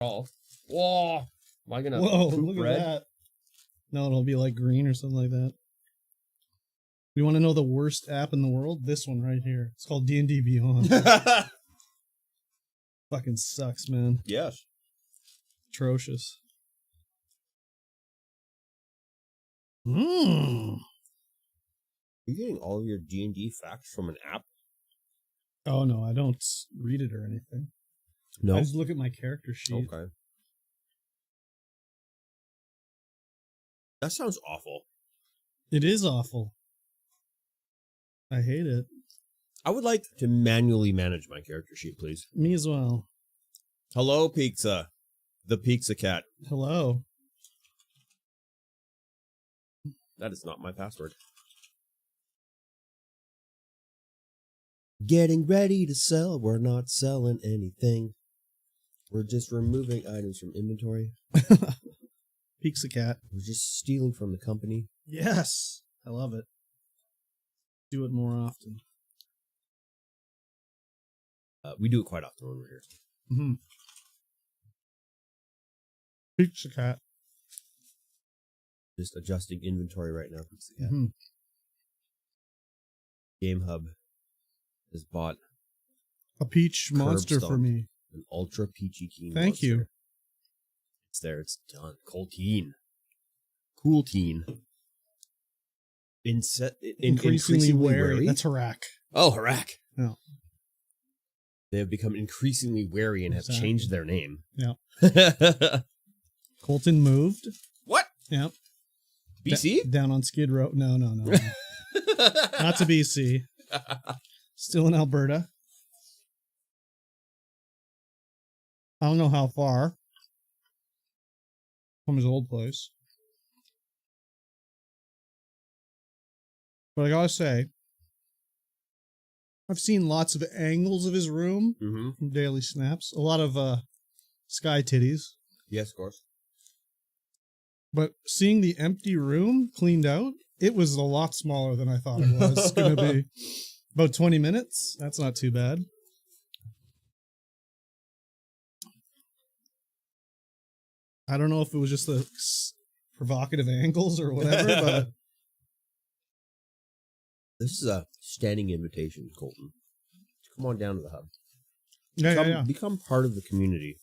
Oh, whoa! Am I gonna Whoa, poop look red? at that. No, it'll be like green or something like that. You want to know the worst app in the world? This one right here. It's called D&D Beyond. Fucking sucks, man. Yes. Atrocious. Mmm. You're getting all of your D&D facts from an app? Oh, no, I don't read it or anything. No. I just look at my character sheet. Okay. That sounds awful. It is awful. I hate it. I would like to manually manage my character sheet, please. Me as well. Hello, Pizza. The Pizza Cat. Hello. That is not my password. Getting ready to sell. We're not selling anything. We're just removing items from inventory. Pizza Cat. We're just stealing from the company. Yes. I love it. Do it more often. We do it quite often when we're here. Mm-hmm. Pizza Cat. Just adjusting inventory right now. Pizza Cat. Mm-hmm. Game Hub has bought A peach monster for Stomp. me. An ultra peachy keen Thank monster. you. It's there. It's done. Cool teen. Cool teen. Increasingly wary. That's Harak. Oh, Harak. No. They have become increasingly wary and have changed their name. Yeah. Colton moved. What? Yep. BC? Down on Skid Row. No. Not to BC. Still in Alberta. I don't know how far from his old place. But I gotta say, I've seen lots of angles of his room from Daily Snaps. A lot of sky titties. Yes, of course. But seeing the empty room cleaned out, it was a lot smaller than I thought it was. It's going to be about 20 minutes. That's not too bad. I don't know if it was just the provocative angles or whatever, but... This is a standing invitation, Colton. Come on down to the hub. Yeah. Become part of the community.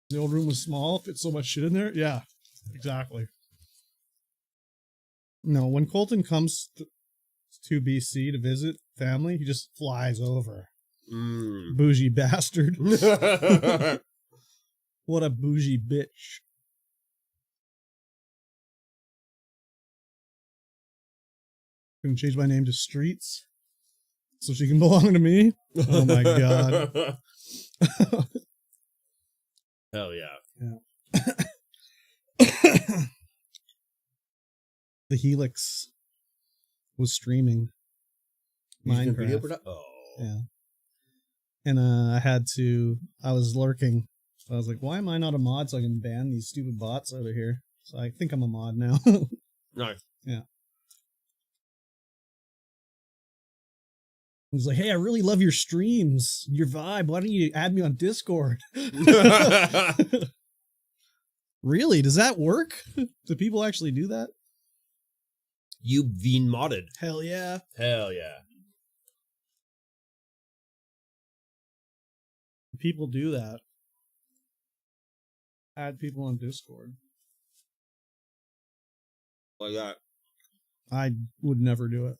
The old room was small, fit so much shit in there. Yeah, exactly. No, when Colton comes to BC to visit family, he just flies over. Bougie bastard. What a bougie bitch. Gonna change my name to Streets so she can belong to me. Oh my god. Hell yeah. The Helix was streaming Minecraft. Oh. Yeah. And I was lurking. So I was like, why am I not a mod so I can ban these stupid bots out of here? So I think I'm a mod now. Nice. Yeah. He was like, hey, I really love your streams, your vibe. Why don't you add me on Discord? Really? Does that work? Do people actually do that? You've been modded. Hell yeah. Hell yeah. People do that. Add people on Discord. Like that. I would never do it.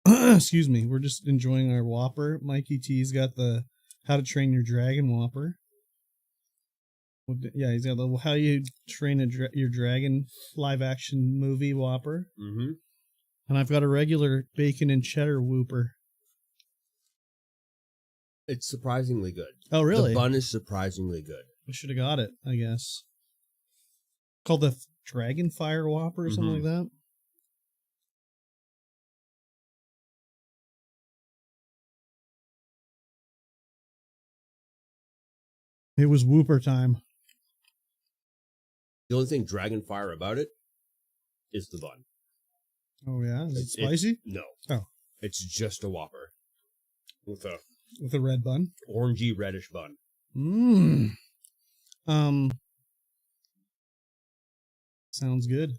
Excuse me. We're just enjoying our Whopper. Mikey T's got the How to Train Your Dragon Whopper. Yeah, he's got the How You Train Your Dragon live action movie Whopper. Mm-hmm. And I've got a regular bacon and cheddar Whopper. It's surprisingly good. Oh, really? The bun is surprisingly good. I should have got it, I guess. Called the Dragon Fire Whopper or something like that. It was Whooper time. The only thing Dragonfire about it is the bun. Oh yeah, is it spicy? No. Oh, it's just a Whopper with a red bun, orangey reddish bun. Sounds good.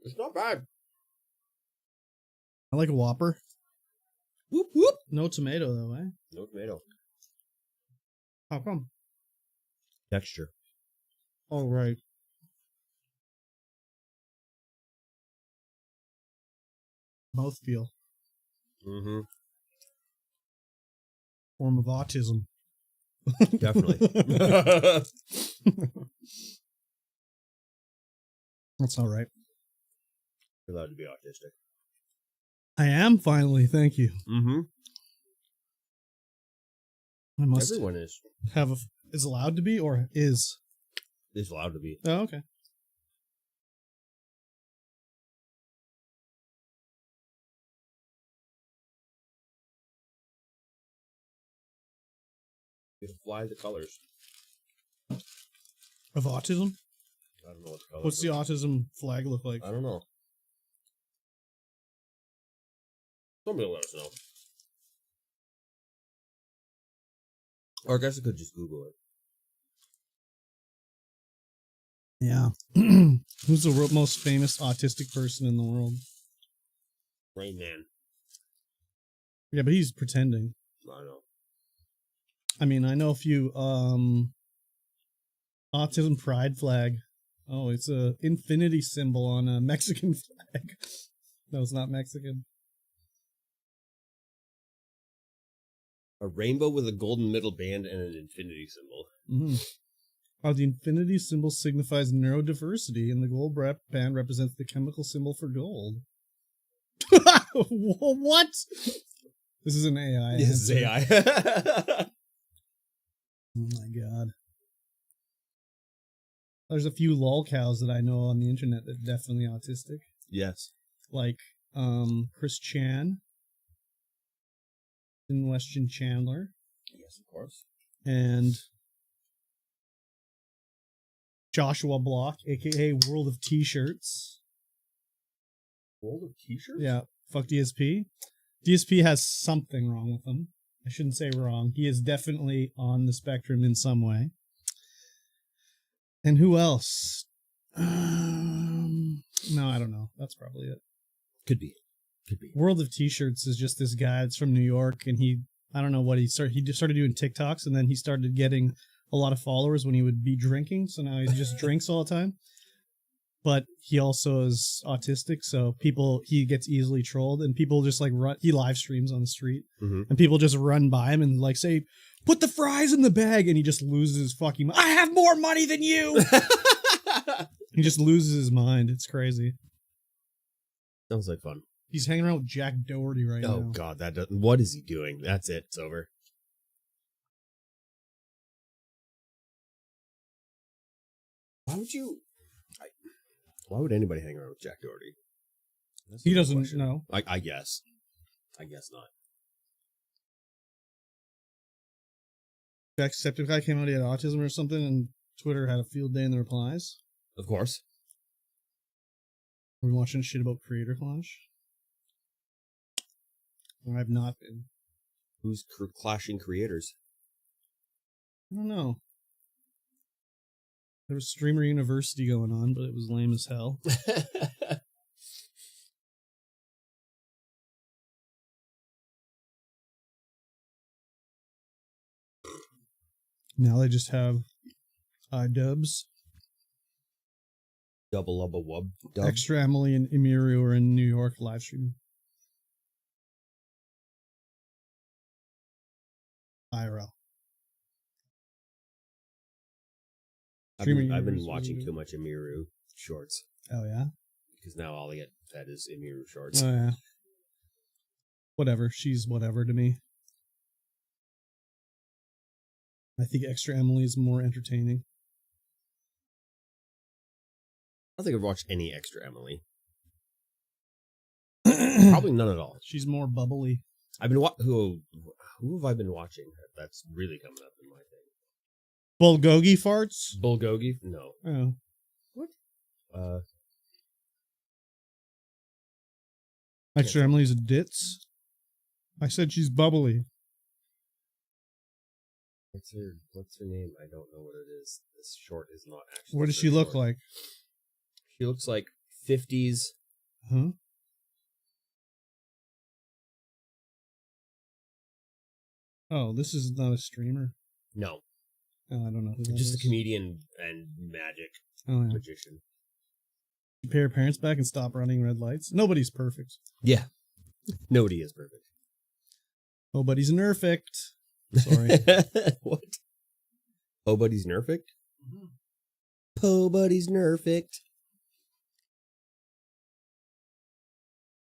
It's not bad. I like a Whopper. Whoop whoop. No tomato though, eh? No tomato. How come? Texture. Oh right. Mouthfeel. Mm-hmm. Form of autism. Definitely. That's all right. You're allowed to be autistic. I am finally. Thank you. Mm-hmm. I must Everyone is is allowed to be or is allowed to be. Oh, okay. You fly the colors. Of autism? I don't know what the colors What's the autism flag look like? I don't know. Somebody will let us know. Or I guess I could just Google it. Yeah. Who's the most famous autistic person in the world? Rain Man. Yeah, but he's pretending. I know. I mean, I know a few autism pride flag. Oh, it's a infinity symbol on a Mexican flag. No, it's not Mexican. A rainbow with a golden middle band and an infinity symbol. Mm-hmm. The infinity symbol signifies neurodiversity, and the gold band represents the chemical symbol for gold. What? This is an AI. This is AI. Oh my god. There's a few lol cows that I know on the internet that are definitely autistic. Yes. Like Chris Chan and Weston Chandler. Yes, of course. And Joshua Block, aka World of T-Shirts. World of T-shirts? Yeah, fuck DSP. DSP has something wrong with him. I shouldn't say wrong. He is definitely on the spectrum in some way. And who else? No, I don't know. That's probably it. Could be. World of T-Shirts is just this guy that's from New York, and I don't know what he just started doing TikToks, and then he started getting a lot of followers when he would be drinking, so now he just drinks all the time. But he also is autistic, so he gets easily trolled, and people just like run. He live streams on the street, and people just run by him and like say, "Put the fries in the bag," and he just loses his fucking mind. I have more money than you. He just loses his mind. It's crazy. Sounds like fun. He's hanging around with Jack Doherty right now. Oh god, what is he doing? That's it. It's over. Why would anybody hang around with Jack Doherty? He doesn't know. I guess. I guess not. Jacksepticeye came out, he had autism or something, and Twitter had a field day in the replies. Of course. Are we watching shit about Creator Clash? I've not been. Who's clashing creators? I don't know. There was Streamer University going on, but it was lame as hell. Now they just have dubs. Double Ubba Wub. Dub. Extra Emily and Emiru are in New York live streaming. IRL. I've been watching too much Emiru shorts. Oh, yeah? Because now all I get fed is Emiru shorts. Oh, yeah. Whatever. She's whatever to me. I think Extra Emily is more entertaining. I don't think I've watched any Extra Emily. Probably none at all. She's more bubbly. I've been who have I been watching that's really coming up in my thing? Bulgogi farts? Bulgogi? No. Oh. What? Actually, Emily's a ditz. I said she's bubbly. What's her name? I don't know what it is. This short is not actually. What does she look like? She looks like 50s. Huh? Oh, this is not a streamer. No. Oh, I don't know who that Just is. a comedian and magic magician. You pay your parents back and stop running red lights. Nobody's perfect. Yeah. Nobody is perfect. Nobody's nerfect. Sorry. What? Oh, buddy's nerfect? Po buddy's nerfect.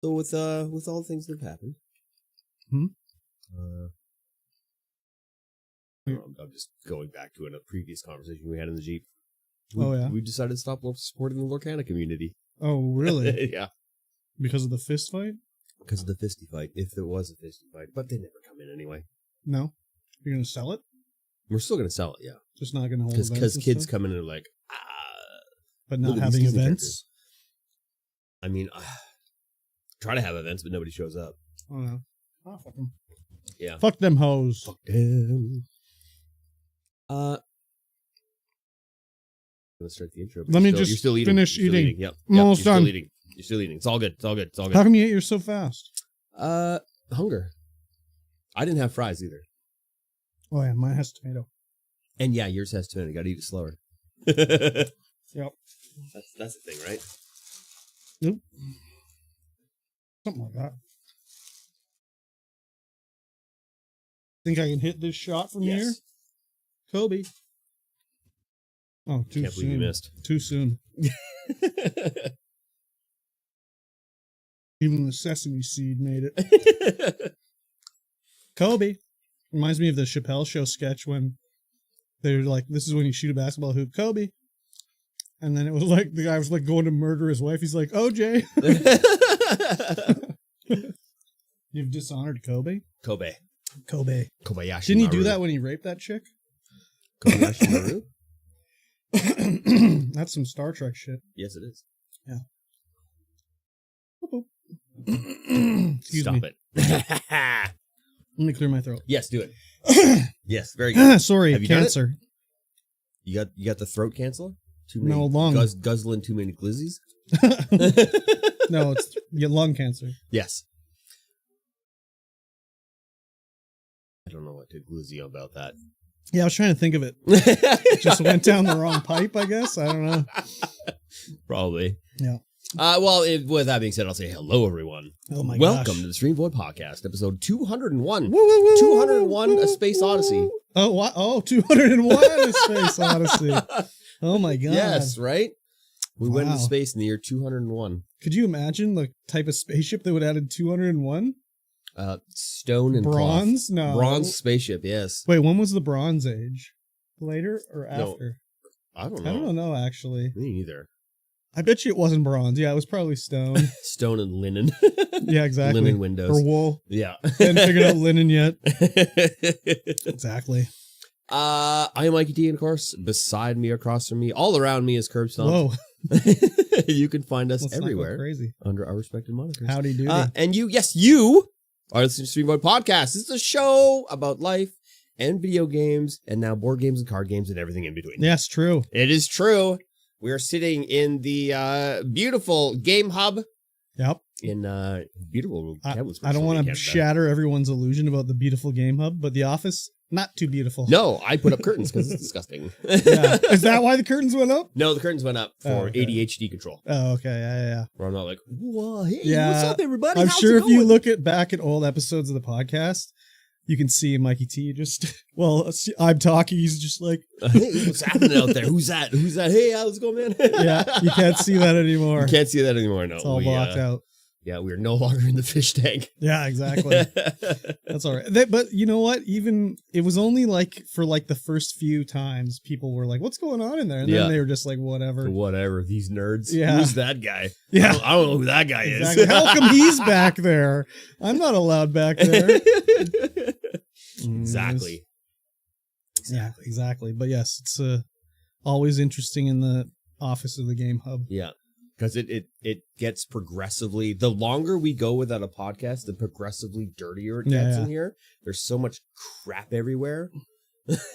So with all the things that have happened, I'm just going back to a previous conversation we had in the Jeep. We decided to stop supporting the Lorcana community. Oh, really? Yeah. Because of the fist fight? Because of the fisty fight, if there was a fisty fight, but they never come in anyway. No? You're going to sell it? We're still going to sell it, yeah. Just not going to hold events? Because kids come in and are like, but not having events? I mean, try to have events, but nobody shows up. Oh, no. Oh, fuck them. Yeah. Fuck them hoes. Fuck them. I'm going to start the intro. Let me just you're still eating. finish eating. Yep. I'm almost done. You're still eating. It's all good. It's all good. It's all good. How come you ate yours so fast? Hunger. I didn't have fries either. Oh, yeah. Mine has tomato. And yeah, yours has tomato. You got to eat it slower. Yep. That's the thing, right? Nope. Something like that. Think I can hit this shot from here? Kobe. Oh, too Can't soon. believe you missed. Too soon. Even the sesame seed made it. Kobe. Reminds me of the Chappelle Show sketch when they were like, this is when you shoot a basketball hoop. Kobe. And then it was like, the guy was like going to murder his wife. He's like, OJ. You've dishonored Kobe? Kobe. Kobayashi Didn't he Maru. do that when he raped that chick? Kobayashi Maru? That's some Star Trek shit. Yes, it is. Yeah. Excuse Stop me. it. Let me clear my throat. Yes, do it. Yes, very good. Sorry, Have you done cancer. You got the throat cancer? No, lung. Guzzling too many glizzies? No, it's lung cancer. Yes. I don't know what to glizzy about that. Yeah, I was trying to think of it. It just went down the wrong pipe, I guess. I don't know. Probably. Yeah. Well, with that being said, I'll say hello, everyone. Oh my Welcome gosh. to the StreamVoid podcast, episode 201. Woo, woo, woo, 201, woo, A Space Odyssey. Oh, what? Oh, 201, A Space Odyssey. Oh my god. Yes, right? We went into Wow. space in the year 201. Could you imagine the type of spaceship that would add in 201? Stone and Bronze? cloth. No. Bronze spaceship, yes. Wait, when was the Bronze Age? Later or after? I don't know. I don't know, actually. Me neither. I bet you it wasn't bronze. Yeah, it was probably stone. Stone and linen. Yeah, exactly. Linen windows. Or wool. Yeah. Hadn't figured out linen yet. Exactly. I am Mikey T, and of course, beside me, across from me, all around me is Curb Stomp. Whoa. You can find us Let's not go everywhere crazy. under our respective monikers. Howdy doody. And you are listening to StreamVoid Podcast. This is a show about life and video games, and now board games and card games and everything in between. Yes, true. It is true. We are sitting in the beautiful Game Hub Yep. in beautiful. I don't want to shatter everyone's illusion about the beautiful Game Hub, but the office, not too beautiful. No, I put up curtains because it's disgusting. Yeah. Is that why the curtains went up? No, the curtains went up for okay. ADHD control. Oh, okay. Yeah. Where I'm not like, whoa, hey, Yeah. what's up, everybody? I'm How's sure it if you going?" look back at old episodes of the podcast, you can see Mikey T just, well, I'm talking, he's just like, Hey, what's happening out there? Who's that? Who's that? Hey, how's it going, man? yeah, you can't see that anymore. You can't see that anymore. No, It's all blocked out. Yeah, we're no longer in the fish tank. Yeah, exactly. That's all right. But you know what? Even it was only like for like the first few times people were like, "What's going on in there?" And then they were just like, "Whatever." Whatever. These nerds. Yeah. Who's that guy? Yeah. I don't know who that guy Exactly. is. How come he's back there? I'm not allowed back there. Exactly. Yeah, exactly. But yes, it's always interesting in the office of the Game Hub. Yeah. Because it gets progressively, the longer we go without a podcast, the progressively dirtier it gets in here. There's so much crap everywhere.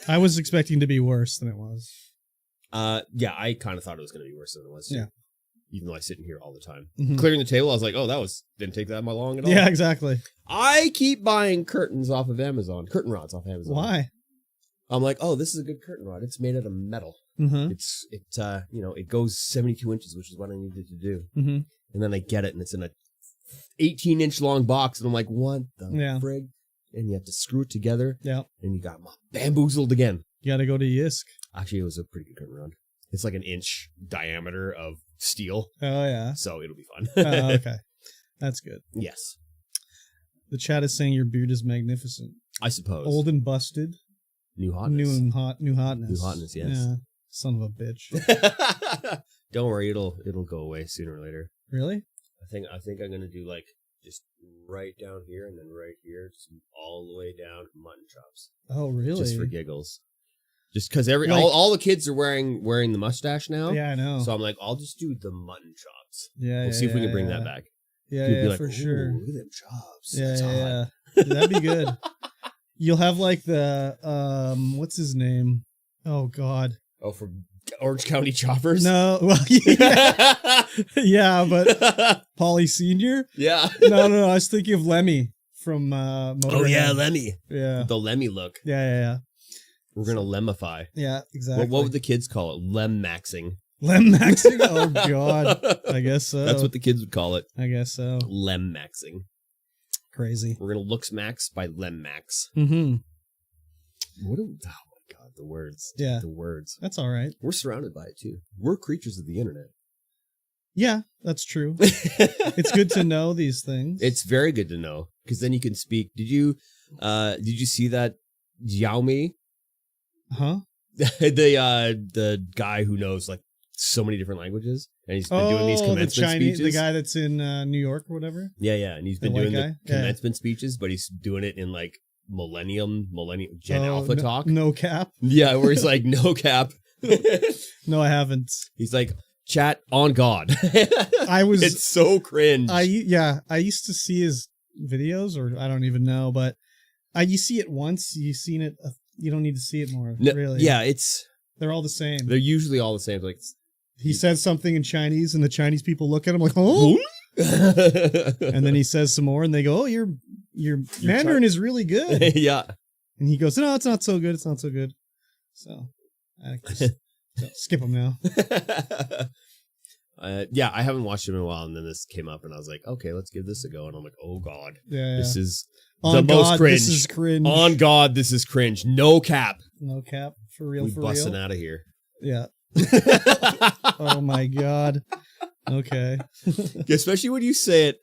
I was expecting to be worse than it was. Yeah, I kind of thought it was going to be worse than it was. Too. Yeah. Even though I sit in here all the time. Mm-hmm. Clearing the table, I was like, oh, didn't take that long at all. Yeah, exactly. I keep buying curtains off of Amazon. Curtain rods off Amazon. Why? I'm like, oh, this is a good curtain rod. It's made out of metal. Mm-hmm. It goes 72 inches, which is what I needed to do. Mm-hmm. And then I get it, and it's in a 18-inch long box, and I'm like, what the frig? And you have to screw it together. Yeah. And you got bamboozled again. You got to go to Yisk. Actually, it was a pretty good curtain rod. It's like an inch diameter of steel. Oh, yeah. So it'll be fun. Okay. That's good. Yes. The chat is saying your beard is magnificent. I suppose. Old and busted. New hotness. New hotness. New hotness, yes. Yeah. Son of a bitch. Don't worry, it'll go away sooner or later. Really? I think I'm gonna do like just right down here and then right here, just all the way down to mutton chops. Oh, really? Just for giggles. Just because all the kids are wearing the mustache now. Yeah, I know. So I'm like, I'll just do the mutton chops. Yeah, we'll see if we can bring that back. Yeah, People be like, for sure. Look at them chops. Yeah, That's hot. yeah. That'd be good. You'll have like the what's his name? Oh God. Oh, for Orange County Choppers? No, well, yeah, but Paulie Senior. Yeah. No. I was thinking of Lemmy from Motorhead. Oh yeah, Lemmy. Yeah. The Lemmy look. Yeah. We're gonna lemify. Yeah, exactly. What would the kids call it? Lem-maxing. Lem-maxing? Oh God. I guess so. That's what the kids would call it. I guess so. Lem-maxing. Crazy. We're gonna looks max by Lem-max. Mm-hmm. Oh my God, the words. Yeah. The words. That's all right. We're surrounded by it too. We're creatures of the internet. Yeah, that's true. It's good to know these things. It's very good to know because then you can speak. Did you see that Xiaomi? Huh? the guy who knows like so many different languages, and he's been doing these commencement speeches. The guy that's in New York or whatever. Yeah, and he's been doing the commencement speeches, but he's doing it in like millennium Gen Alpha talk. No cap. Yeah, where he's like, no cap. No, I haven't. He's like, chat on God. It's so cringe. I used to see his videos, or I don't even know, but you see it once, you've seen it. You don't need to see it more. No, really. Yeah, they're all the same. They're usually all the same. Like he says something in Chinese, and the Chinese people look at him like, "Oh," and then he says some more, and they go, "Oh, your Mandarin is really good." Yeah, and he goes, "No, it's not so good. It's not so good." So I just skip him now. Yeah, I haven't watched him in a while, and then this came up, and I was like, "Okay, let's give this a go." And I'm like, "Oh God, this is." Most cringe. This is cringe. On God, this is cringe. No cap. No cap. For real, we busting out of here. Yeah. Oh my God. Okay. Especially when you say it,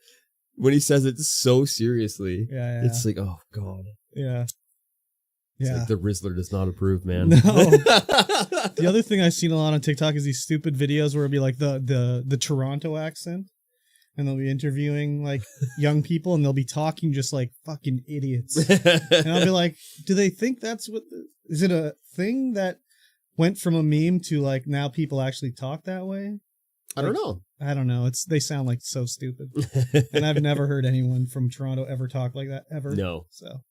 when he says it so seriously. Yeah. It's like, oh God. Yeah. It's like the Rizzler does not approve, man. No. The other thing I've seen a lot on TikTok is these stupid videos where it'll be like the Toronto accent. And they'll be interviewing like young people, and they'll be talking just like fucking idiots. And I'll be like, do they think that's is it a thing that went from a meme to like now people actually talk that way? I don't know. I don't know. They sound like so stupid. And I've never heard anyone from Toronto ever talk like that ever. No. So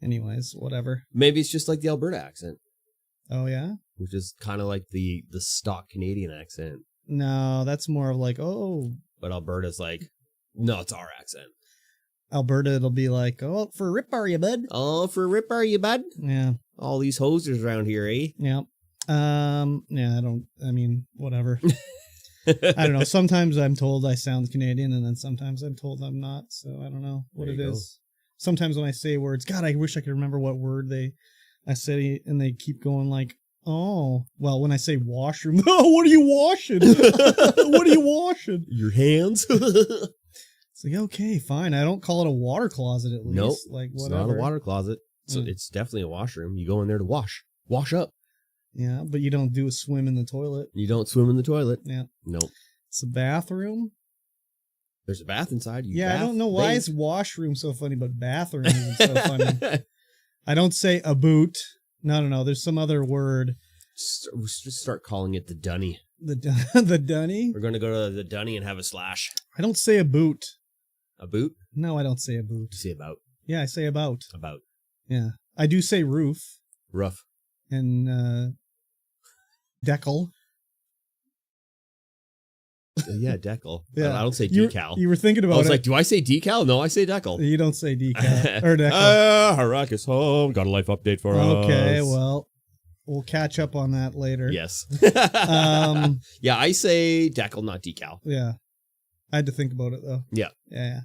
anyways, whatever. Maybe it's just like the Alberta accent. Oh yeah? Which is kind of like the stock Canadian accent. No, that's more of like, oh. But Alberta's like, no, it's our accent. Alberta, it'll be like, oh, for rip are you, bud? Oh, for rip are you, bud? Yeah. All these hosers around here, eh? Yeah. Whatever. I don't know. Sometimes I'm told I sound Canadian, and then sometimes I'm told I'm not. So I don't know what it is. Sometimes when I say words, God, I wish I could remember what word I said, and they keep going like, oh, well, when I say washroom, oh, what are you washing? What are you washing? Your hands? It's like, okay, fine. I don't call it a water closet at least. Nope. Like, it's whatever. not a water closet. So it's definitely a washroom. You go in there to wash up. Yeah, but you don't do a swim in the toilet. You don't swim in the toilet. Yeah. Nope. It's a bathroom. There's a bath inside. I don't know why is washroom so funny, but bathroom isn't so funny. I don't say a boot. No. There's some other word. Just start calling it the dunny. The dunny? We're going to go to the dunny and have a slash. I don't say a boot. A boot? No, I don't say a boot. You say about. Yeah, I say about. About. Yeah. I do say roof. Rough. And decal. Yeah, decal. Yeah. I don't say decal. You were thinking about it. I was like, do I say decal? No, I say decal. You don't say decal. Or decal. Harak is home. Got a life update for us. Okay, well, we'll catch up on that later. Yes. Um, yeah, I say decal, not decal. Yeah. I had to think about it, though. Yeah. Yeah.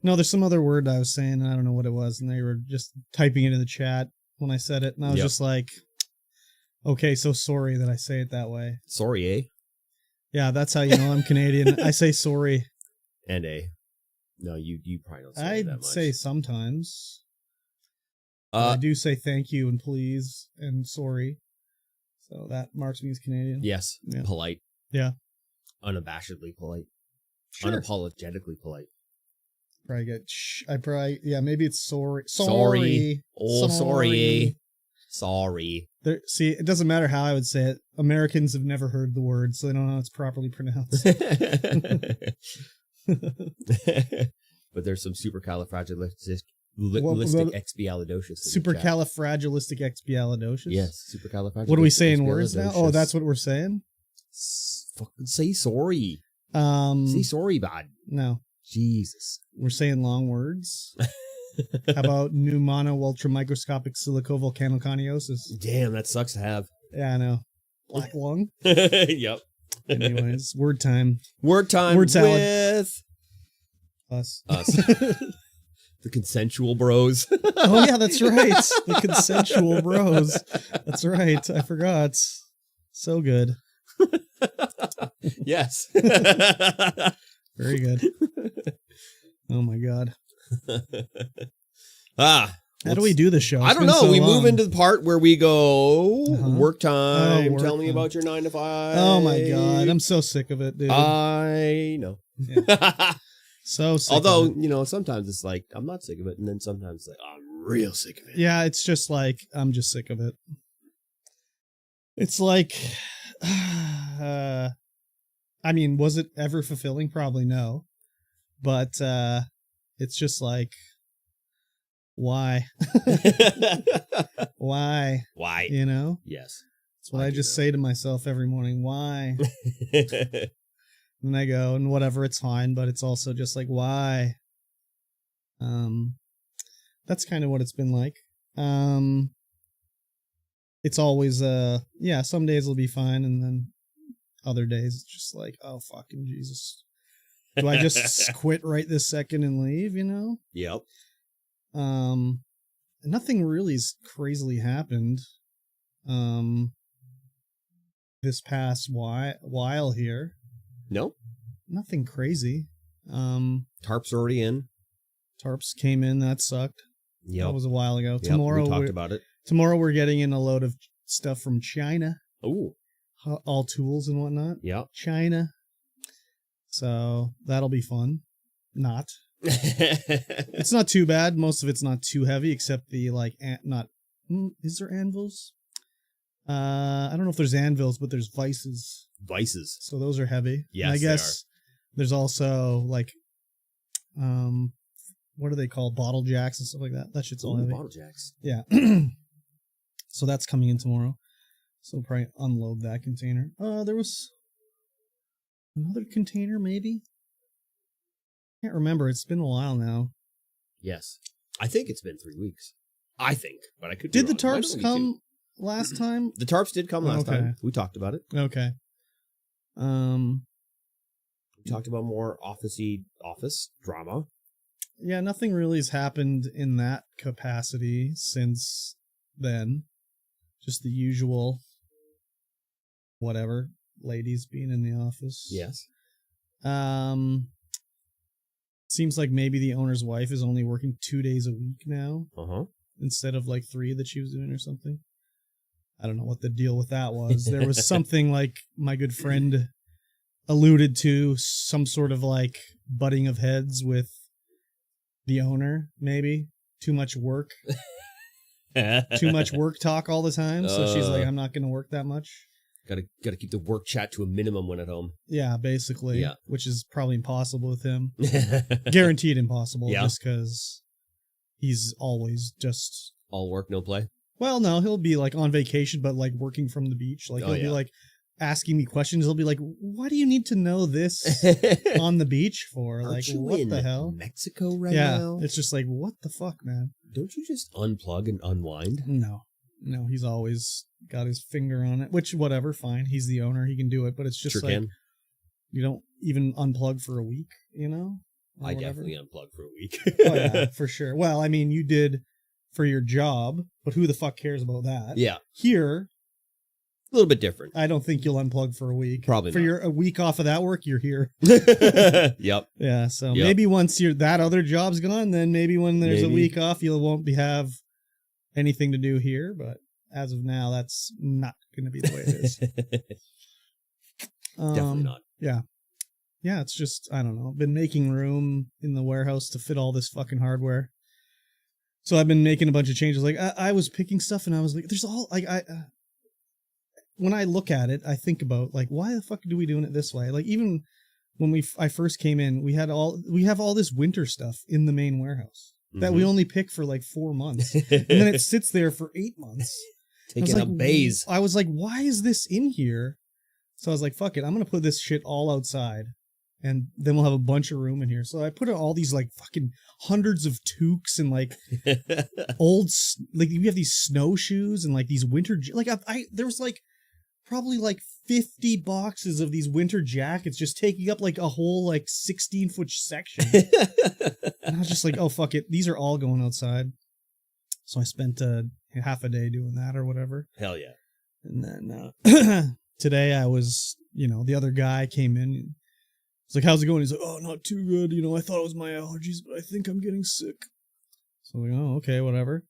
No, there's some other word I was saying, and I don't know what it was, and they were just typing it in the chat when I said it, and I was just like, okay, so sorry that I say it that way. Sorry, eh? Yeah, that's how you know I'm Canadian. I say sorry. And eh. No, you probably don't say that much. I'd say sometimes. I do say thank you and please and sorry. So that marks me as Canadian. Yes. Yeah. Polite. Yeah. Unabashedly polite. Sure. Unapologetically polite. Maybe it's sorry. Sorry. Oh, sorry. Sorry. See, it doesn't matter how I would say it. Americans have never heard the word, so they don't know how it's properly pronounced. But there's some supercalifragilistic expialidocious. Supercalifragilisticexpialidocious? Yes, supercalifragilistic. What are we saying words now? Oh, that's what we're saying? Fucking say sorry. Say sorry, bud. No. Jesus. We're saying long words. How about pneumono-ultramicroscopic silicovolcanoconiosis? Damn, that sucks to have. Yeah, I know. Black lung? Yep. Anyways, word time. Word time word salad. with... Us. The consensual bros. Oh, yeah, that's right. The consensual bros. That's right. I forgot. So good. Yes. Very good. Oh, my God. How do we do the show? I don't know. We move into the part where we go work time. Work Tell me time. about your 9 to 5. Oh my God, I'm so sick of it, dude. I know. Yeah. So sick. Although of it. Sometimes it's like I'm not sick of it, and then sometimes it's like I'm real sick of it. Yeah, it's just like I'm just sick of it. It's like, I mean, was it ever fulfilling? Probably no, but it's just like, why? Why? Why? You know? Yes. That's what I just say to myself every morning. Why? And I go, and whatever, it's fine, but it's also just like, why? That's kind of what it's been like. It's always, some days will be fine, and then other days it's just like, oh, fucking Jesus. Do I just quit right this second and leave, you know? Yep. Nothing really's crazily happened this past while here. No? Nothing crazy. Tarp's already in. Tarps came in, that sucked. Yep. That was a while ago. Yep, Tomorrow we talked about it. Tomorrow we're getting in a load of stuff from China. Ooh. All tools and whatnot. Yep. China. So that'll be fun. Not. It's not too bad. Most of it's not too heavy, except the is there anvils? I don't know if there's anvils, but there's vices. Vices. So those are heavy. Yes, and I guess there's also what are they called? Bottle jacks and stuff like that. That shit's all heavy. Bottle jacks. Yeah. So that's coming in tomorrow. So we'll probably unload that container. There was another container, maybe. Can't remember. It's been a while now. Yes. I think it's been 3 weeks. I think, but I could. Did the tarps come last time? The tarps did come last time. We talked about it. Okay. We talked about more office drama. Yeah, nothing really has happened in that capacity since then. Just the usual, whatever, ladies being in the office. Yes. Seems like maybe the owner's wife is only working 2 days a week now. Uh-huh. Instead of 3 that she was doing or something. I don't know what the deal with that was. There was something like my good friend alluded to, some sort of butting of heads with the owner, maybe. Too much work. Too much work talk all the time. So she's like, I'm not going to work that much. Gotta keep the work chat to a minimum when at home. Yeah, basically. Yeah. Which is probably impossible with him. Guaranteed impossible. Yeah. Just because he's always just... All work, no play? Well, no, he'll be like on vacation, but like working from the beach. Like he'll be like asking me questions. He'll be like, "Why do you need to know this on the beach for? Aren't like, you what in the hell? Mexico right now? Yeah, it's just like, what the fuck, man? Don't you just unplug and unwind? No, he's always got his finger on it. Which, whatever, fine. He's the owner. He can do it. But it's just you don't even unplug for a week, you know? I definitely unplug for a week. Oh yeah, for sure. Well, I mean, you did for your job, but who the fuck cares about that? Yeah. Here, a little bit different. I don't think you'll unplug for a week. Probably for not. a week off of that work, you're here. Yep. Yeah. So maybe once that other job's gone, then maybe when there's a week off, you won't have anything to do here. But as of now, that's not going to be the way it is. Definitely not. Yeah. Yeah. It's just, I don't know. Been making room in the warehouse to fit all this fucking hardware. So I've been making a bunch of changes. Like I was picking stuff and I was like, there's all like when I look at it, I think about like, why the fuck do we doing it this way? Like even when I first came in, we have all this winter stuff in the main warehouse that we only pick for like 4 months, and then it sits there for 8 months. Taking up bays. I was like, why is this in here? So I was like, fuck it, I'm gonna put this shit all outside. And then we'll have a bunch of room in here. So I put all these like fucking hundreds of toques and like old, like we have these snowshoes and like these winter, like there was like probably like 50 boxes of these winter jackets just taking up like a whole like 16-foot section. And I was just like, oh fuck it, these are all going outside. So I spent half a day doing that or whatever. Hell yeah. And then today I was, the other guy came in. It's like, how's it going? He's like, oh, not too good. I thought it was my allergies, but I think I'm getting sick. So I'm like, oh, okay, whatever.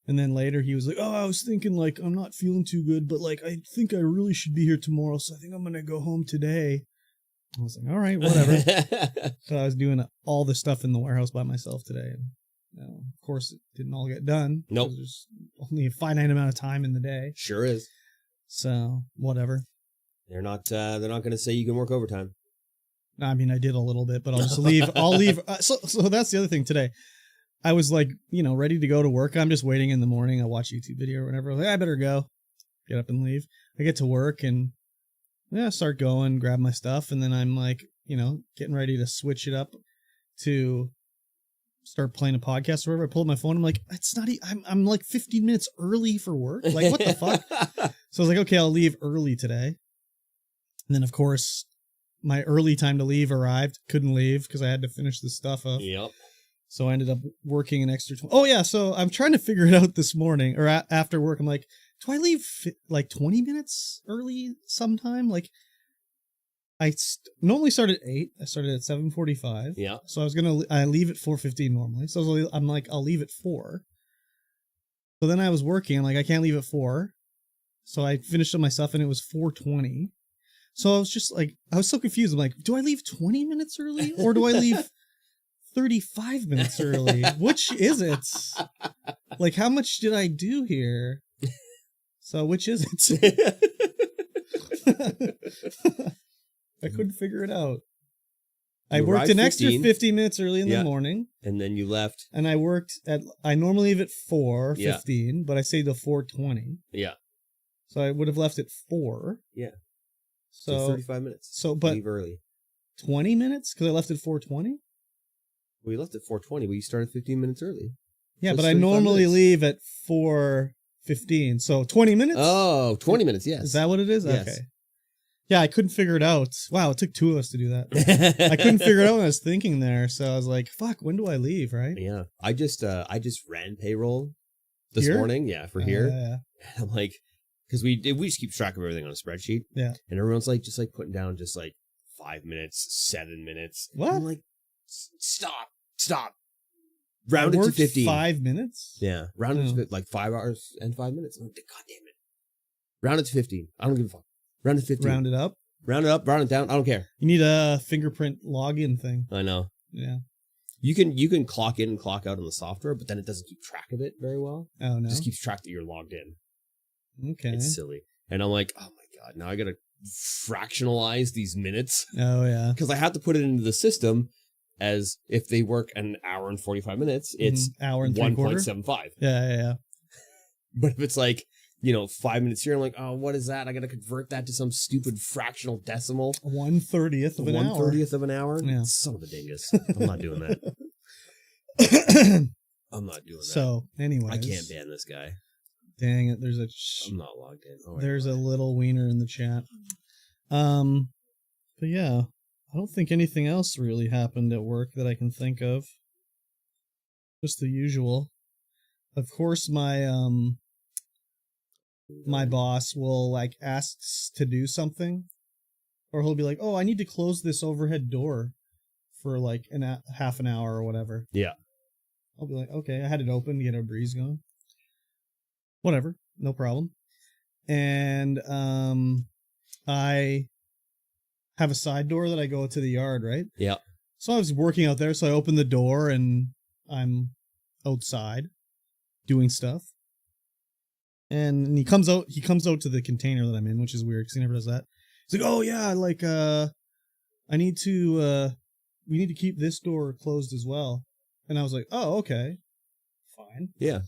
And then later he was like, oh, I was thinking like, I'm not feeling too good, but like, I think I really should be here tomorrow. So I think I'm going to go home today. I was like, all right, whatever. So I was doing all the stuff in the warehouse by myself today. And of course, it didn't all get done. Nope. There's only a finite amount of time in the day. Sure is. So whatever. They're not going to say you can work overtime. I mean, I did a little bit, but I'll just leave. I'll leave. So that's the other thing today. I was like, ready to go to work. I'm just waiting in the morning. I watch YouTube video or whatever. I was like, I better go. Get up and leave. I get to work and start going, grab my stuff. And then I'm like, getting ready to switch it up to start playing a podcast or whatever. I pulled my phone. I'm like, it's not, I'm like 15 minutes early for work. Like, what the fuck? So I was like, okay, I'll leave early today. And then, of course, my early time to leave arrived. Couldn't leave because I had to finish this stuff up. Yep. So I ended up working an extra... Oh, yeah. So I'm trying to figure it out this morning or after work. I'm like, do I leave like 20 minutes early sometime? Like, I normally start at 8. I started at 7:45. Yeah. So I leave at 4:15 normally. So I'm like, I'll leave at 4. So then I was working. I'm like, I can't leave at 4. So I finished up my stuff and it was 4:20. So I was just like, I was so confused. I'm like, do I leave 20 minutes early or do I leave 35 minutes early? Which is it? Like, how much did I do here? So which is it? I couldn't figure it out. I worked an extra 50 minutes early in the morning. And then you left. And I normally leave at 4:15, but I stayed till 4:20. Yeah. So I would have left at 4. Yeah. So 35 minutes. But leave early. 20 minutes? Because I left at 4:20? Well, you left at 4:20, but you started 15 minutes early. Yeah, but I normally leave at 4:15. So 20 minutes? Oh, 20 minutes, yes. Is that what it is? Yes. Okay. Yeah, I couldn't figure it out. Wow, it took 2 of us to do that. I couldn't figure it out when I was thinking there. So I was like, fuck, when do I leave, right? Yeah. I just ran payroll this morning. Yeah, for here. Yeah. I'm like, because we just keep track of everything on a spreadsheet. Yeah. And everyone's like, just like putting down just like 5 minutes, 7 minutes. What? I'm like, stop. Round it to 15. 5 minutes? Yeah. Round it to like 5 hours and 5 minutes. I'm like, God damn it. Round it to 15. I don't give a fuck. Round it to 15. Round it up? Round it up, round it down. I don't care. You need a fingerprint login thing. I know. Yeah. You can clock in and clock out on the software, but then it doesn't keep track of it very well. Oh, no? It just keeps track that you're logged in. Okay. It's silly. And I'm like, oh my God, now I got to fractionalize these minutes Oh yeah. because I have to put it into the system as if they work an hour and 45 minutes, it's hour and 3/4. 1.75. Yeah. But if it's like, 5 minutes here, I'm like, oh, what is that? I got to convert that to some stupid fractional decimal. 1/30th of an hour. 1/30th of an hour? Yeah. Son of a dingus. I'm not doing that. I'm not doing that. So, anyways. I can't ban this guy. Dang it. I'm not logged in. Oh, there's a little wiener in the chat. But yeah, I don't think anything else really happened at work that I can think of. Just the usual. Of course, my boss will like ask to do something, or he'll be like, "Oh, I need to close this overhead door for like half an hour or whatever." Yeah. I'll be like, "Okay, I had it open to get a breeze going." Whatever, no problem. And I have a side door that I go to the yard, right? Yeah. So I was working out there, so I open the door and I'm outside doing stuff. And he comes out to the container that I'm in, which is weird because he never does that. He's like, "Oh yeah, like we need to keep this door closed as well." And I was like, "Oh, okay. Fine." Yeah.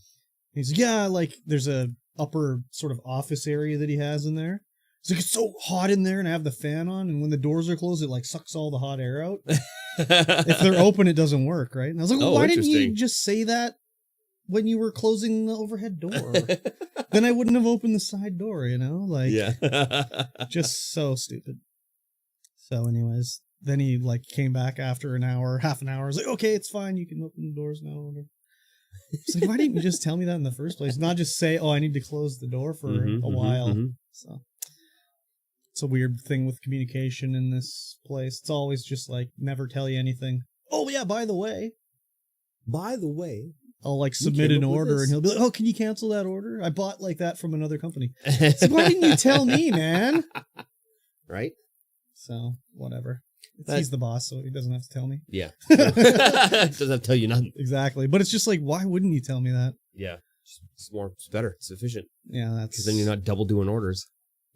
He's like, "Yeah, like there's a upper sort of office area that he has in there." He's like, "It's so hot in there and I have the fan on, and when the doors are closed, it like sucks all the hot air out. If they're open, it doesn't work, right?" And I was like, "Well, why didn't you just say that when you were closing the overhead door? Then I wouldn't have opened the side door, Like, yeah. just so stupid." So anyways, then he like came back after half an hour. I was like, "Okay, it's fine. You can open the doors now." It's like, why didn't you just tell me that in the first place? Not just say, "Oh, I need to close the door for a while." So it's a weird thing with communication in this place. It's always just like never tell you anything. "Oh yeah, by the way, I'll like submit an order," and he'll be like, "Oh, can you cancel that order? I bought like that from another company." It's like, why didn't you tell me, man? Right? So whatever. He's the boss, so he doesn't have to tell me. Yeah. Doesn't have to tell you nothing. Exactly. But it's just like, why wouldn't you tell me that? Yeah. It's better. It's efficient. Yeah, that's... Because then you're not double doing orders.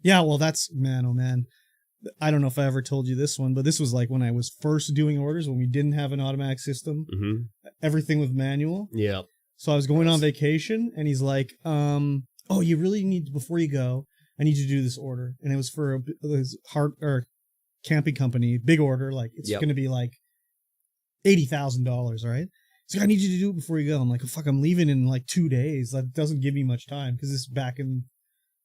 Yeah, well, that's... Man, oh man. I don't know if I ever told you this one, but this was like when I was first doing orders, when we didn't have an automatic system. Mm-hmm. Everything was manual. Yeah. So I was going on vacation, and he's like, "Oh, you really need... Before you go, I need you to do this order." And it was for this camping company, big order, like it's going to be like $80,000, right? He's like, "I need you to do it before you go." I'm like, "Oh, fuck, I'm leaving in like 2 days. That doesn't give me much time," because this is back in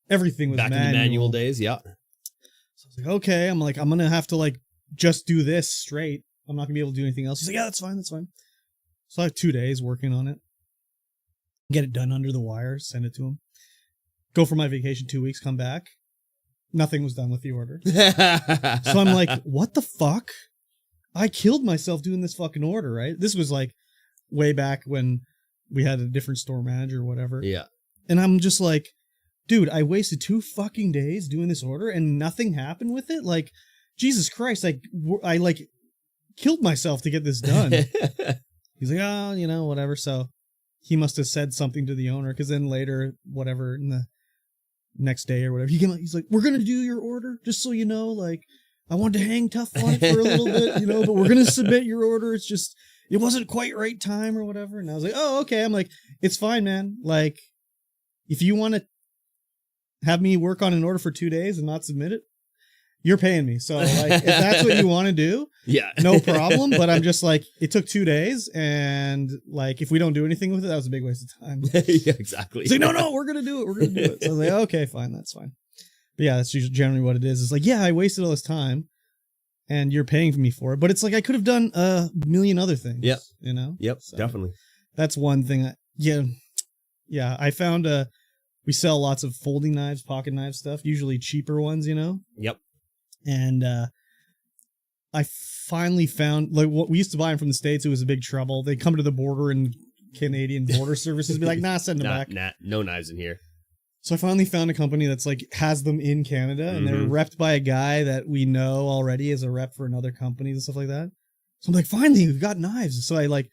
everything was back manual. In the manual days, yeah. So I was like, "Okay," I'm like, "I'm gonna have to like just do this straight. I'm not gonna be able to do anything else." He's like, "Yeah, that's fine." So I have 2 days working on it, get it done under the wire, send it to him, go for my vacation 2 weeks, come back. Nothing was done with the order. So I'm like, what the fuck? I killed myself doing this fucking order, right? This was like way back when we had a different store manager or whatever. Yeah. And I'm just like, dude, I wasted 2 fucking days doing this order and nothing happened with it? Like, Jesus Christ, I like killed myself to get this done. He's like, "Oh, whatever." So he must have said something to the owner, because then later, whatever, in the next day or whatever, he came out, he's like, "We're gonna do your order, just so you know, like I wanted to hang tough on it for a little bit, but we're gonna submit your order. It's just it wasn't quite right time or whatever." And I was like, "Oh, okay." I'm like, "It's fine, man. Like, if you want to have me work on an order for 2 days and not submit it, you're paying me. So like, if that's what you want to do, yeah, no problem." But I'm just like, it took 2 days, and like, if we don't do anything with it, that was a big waste of time. Yeah, exactly. It's like, no, we're gonna do it. So I was like, "Okay, fine, that's fine." But yeah, that's usually generally what it is. It's like, yeah, I wasted all this time, and you're paying me for it. But it's like, I could have done a million other things. Yep. Yep. So definitely. That's one thing. Yeah. I found we sell lots of folding knives, pocket knife stuff, usually cheaper ones, Yep. And I finally found, like, what we used to buy them from the States. It was a big trouble. They come to the border, and Canadian border services be like, "Nah, send them back." Nah, no knives in here. So I finally found a company that's like has them in Canada, and they're repped by a guy that we know already as a rep for another company and stuff like that. So I'm like, finally, we've got knives. So I like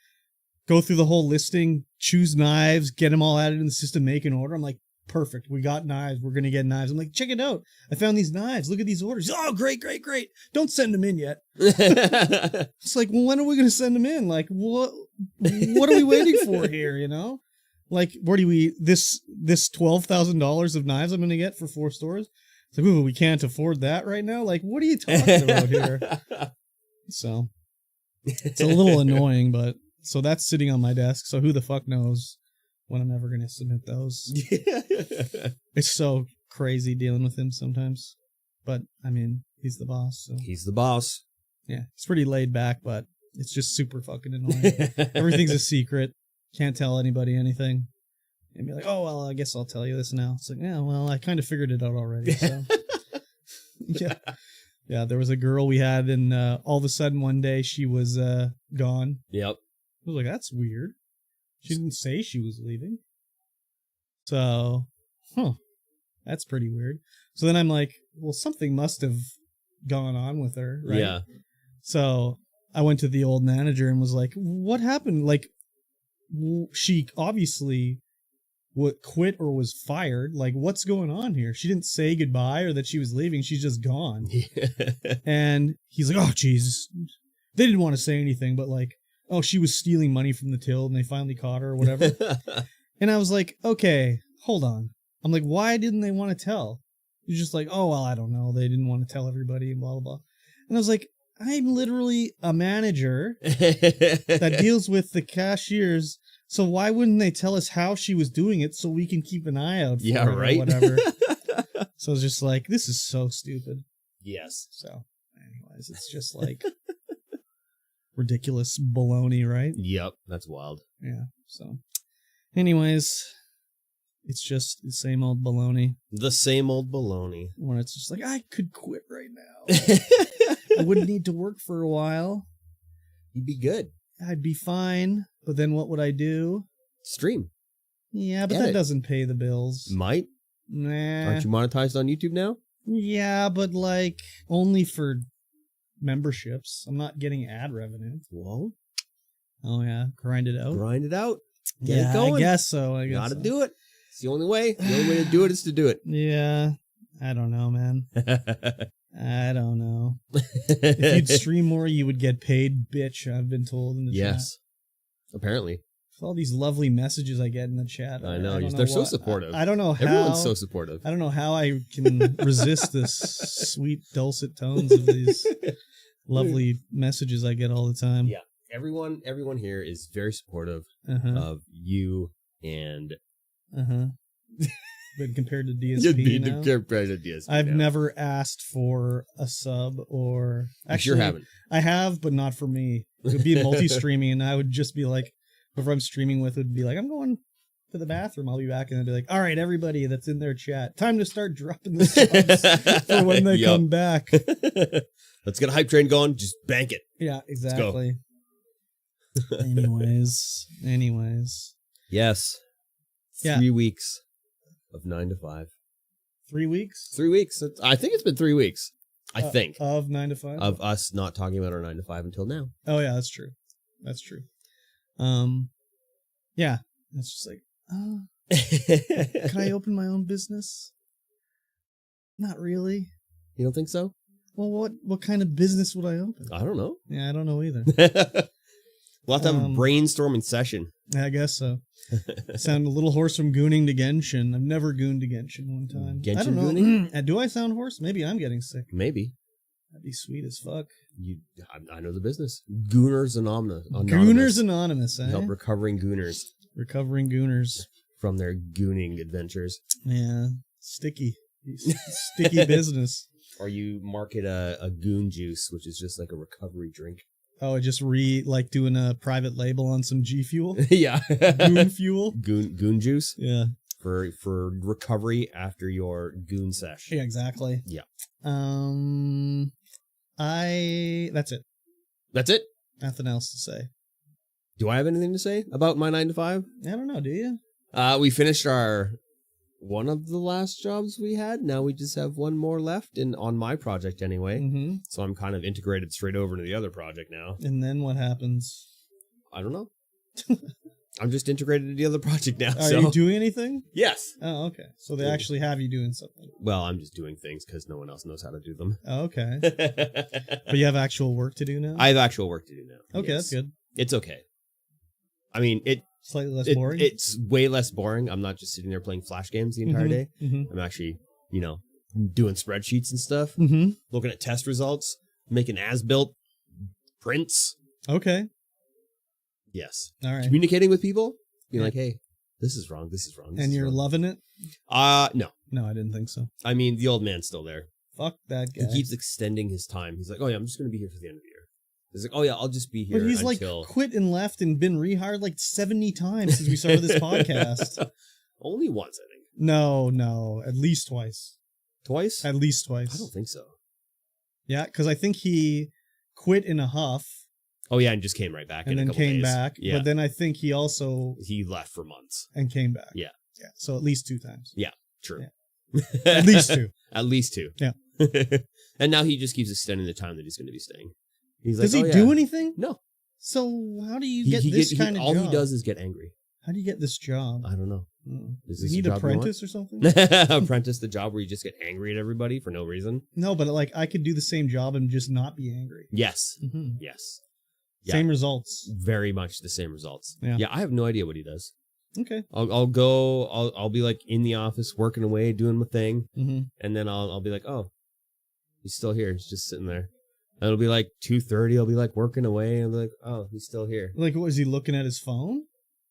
go through the whole listing, choose knives, get them all added in the system, make an order. I'm like, perfect. We got knives. We're going to get knives. I'm like, check it out. I found these knives. Look at these orders. Oh, great. Don't send them in yet. It's like, well, when are we going to send them in? Like, what are we waiting for here, you know? Like, where do we, this $12,000 of knives I'm going to get for 4 stores? It's like, ooh, we can't afford that right now? Like, what are you talking about here? So, it's a little annoying, but, so that's sitting on my desk. So who the fuck knows when I'm ever going to submit those. It's so crazy dealing with him sometimes. But, I mean, he's the boss. So. He's the boss. Yeah, he's pretty laid back, but it's just super fucking annoying. Everything's a secret. Can't tell anybody anything. And be like, oh, well, I guess I'll tell you this now. It's like, yeah, well, I kind of figured it out already. So. Yeah, there was a girl we had, and all of a sudden one day she was gone. Yep. I was like, that's weird. She didn't say she was leaving. So, that's pretty weird. So then I'm like, well, something must have gone on with her, right? Yeah. So I went to the old manager and was like, what happened? Like, she obviously quit or was fired. Like, what's going on here? She didn't say goodbye or that she was leaving. She's just gone. And he's like, oh, Jesus. They didn't want to say anything, but like, oh, she was stealing money from the till and they finally caught her or whatever. And I was like, okay, hold on. I'm like, why didn't they want to tell? He's just like, oh, well, I don't know. They didn't want to tell everybody and blah, blah, blah. And I was like, I'm literally a manager that deals with the cashiers. So why wouldn't they tell us how she was doing it so we can keep an eye out for it right. or whatever? So I was just like, this is so stupid. Yes. So anyways, it's just like ridiculous baloney, right? Yep. That's wild. Yeah. So anyways, it's just the same old baloney. The same old baloney. When it's just like, I could quit right now. I wouldn't need to work for a while. You'd be good. I'd be fine. But then what would I do? Stream. Yeah, but that doesn't pay the bills. Might. Nah. Aren't you monetized on YouTube now? Yeah, but like only for memberships. I'm not getting ad revenue. Well. Oh yeah, grind it out. Grind it out. Get it going. I guess so. Gotta do it. It's the only way. The only way to do it is to do it. Yeah. I don't know, man. I don't know. If you'd stream more, you would get paid, bitch. I've been told in the chat. Yes. Apparently. With all these lovely messages I get in the chat. I know. They're so supportive. I don't know how. Everyone's so supportive. I don't know how I can resist this sweet, dulcet tones of these lovely messages I get all the time. Yeah. Everyone here is very supportive of you and... But compared to DSP now, compared to DSP I've never asked for a sub or... Actually, you haven't. I have, but not for me. It would be multi-streaming, and I would just be like, whoever I'm streaming with would be like, I'm going to the bathroom. I'll be back, and I'd be like, all right, everybody that's in their chat, time to start dropping the subs for when they come back. Let's get a hype train going. Just bank it. Yeah, exactly. Anyways. Yes. 3 weeks of 9 to 5. 3 weeks? 3 weeks. I think it's been 3 weeks. I think. Of 9 to 5? Of us not talking about our 9 to 5 until now. Oh, yeah, that's true. That's true. Yeah. It's just like, can I open my own business? Not really. You don't think so? Well, what kind of business would I open? I don't know. Yeah, I don't know either. We'll have to have a brainstorming session. I guess so. Sound a little hoarse from gooning to Genshin. I've never gooned to Genshin one time. Genshin I don't know. gooning? Do I sound hoarse? Maybe I'm getting sick. Maybe. That'd be sweet as fuck. I know the business. Gooners Anonymous. Gooners Anonymous, eh? Help recovering gooners. Recovering gooners. From their gooning adventures. Yeah. Sticky. Sticky business. Or you market a goon juice, which is just like a recovery drink. Oh, just like doing a private label on some G Fuel? Yeah. Goon fuel? Goon juice? Yeah. For recovery after your goon sesh. Yeah, exactly. Yeah. That's it. That's it? Nothing else to say. Do I have anything to say about my 9 to 5? I don't know, do you? We finished one of the last jobs we had. Now we just have one more left on my project anyway. Mm-hmm. So I'm kind of integrated straight over to the other project now. And then what happens? I don't know. I'm just integrated into the other project now. Are you doing anything? Yes. Oh, okay. So they actually have you doing something. Well, I'm just doing things because no one else knows how to do them. Oh, okay. But you have actual work to do now? I have actual work to do now. Okay, that's good. It's okay. I mean, slightly less boring? It's way less boring. I'm not just sitting there playing Flash games the entire day. I'm actually, doing spreadsheets and stuff, looking at test results, making as-built prints. Okay. Yes. All right. Communicating with people, being like, hey, this is wrong, this is wrong. And you're loving it? No. No, I didn't think so. I mean, the old man's still there. Fuck that guy. He keeps extending his time. He's like, oh yeah, I'm just going to be here for the end of the year. He's like, oh yeah, I'll just be here But he's until... like quit and left and been rehired like 70 times since we started this podcast. Only once, I think. No, at least twice. Twice? At least twice. I don't think so. Yeah, because I think he quit in a huff. Oh yeah, and just came right back and in then a couple came days. back. Yeah. But then I think he also... He left for months. And came back. Yeah. Yeah, so at least 2 times. Yeah, true. Yeah. At least 2. At least 2. Yeah. And now he just keeps extending the time that he's going to be staying. He's like, does he do anything? No. So how do you get this kind of all job? All he does is get angry. How do you get this job? I don't know. Is this you need apprentice or something? Apprentice, the job where you just get angry at everybody for no reason? No, but like I could do the same job and just not be angry. Yes. Yes. Yeah. Same results. Very much the same results. Yeah. I have no idea what he does. Okay. I'll be like in the office working away, doing my thing. And then I'll be like, oh, he's still here. He's just sitting there. And it'll be like 2:30. I'll be like working away. And I'll be like, oh, he's still here. Like, what, is he looking at his phone?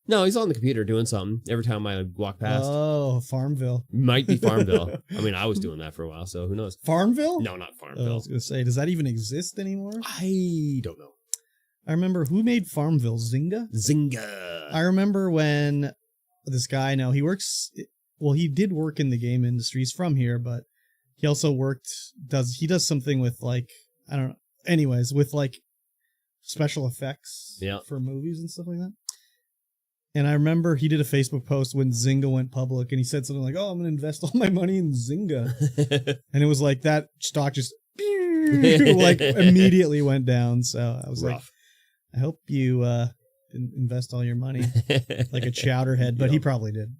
No, he's on the computer doing something every time I walk past. Oh, Farmville. Might be Farmville. I mean, I was doing that for a while, so who knows? Farmville? No, not Farmville. I was going to say, does that even exist anymore? I don't know. I remember who made Farmville? Zynga? Zynga. I remember when this guy, now he works, well, he did work in the game industry. He's from here, but he also does something with like, I don't know. Anyways, with like special effects for movies and stuff like that. And I remember he did a Facebook post when Zynga went public, and he said something like, oh, I'm going to invest all my money in Zynga. And it was like that stock just like immediately went down. So I was like, I hope you didn't invest all your money like a chowderhead, but he probably did.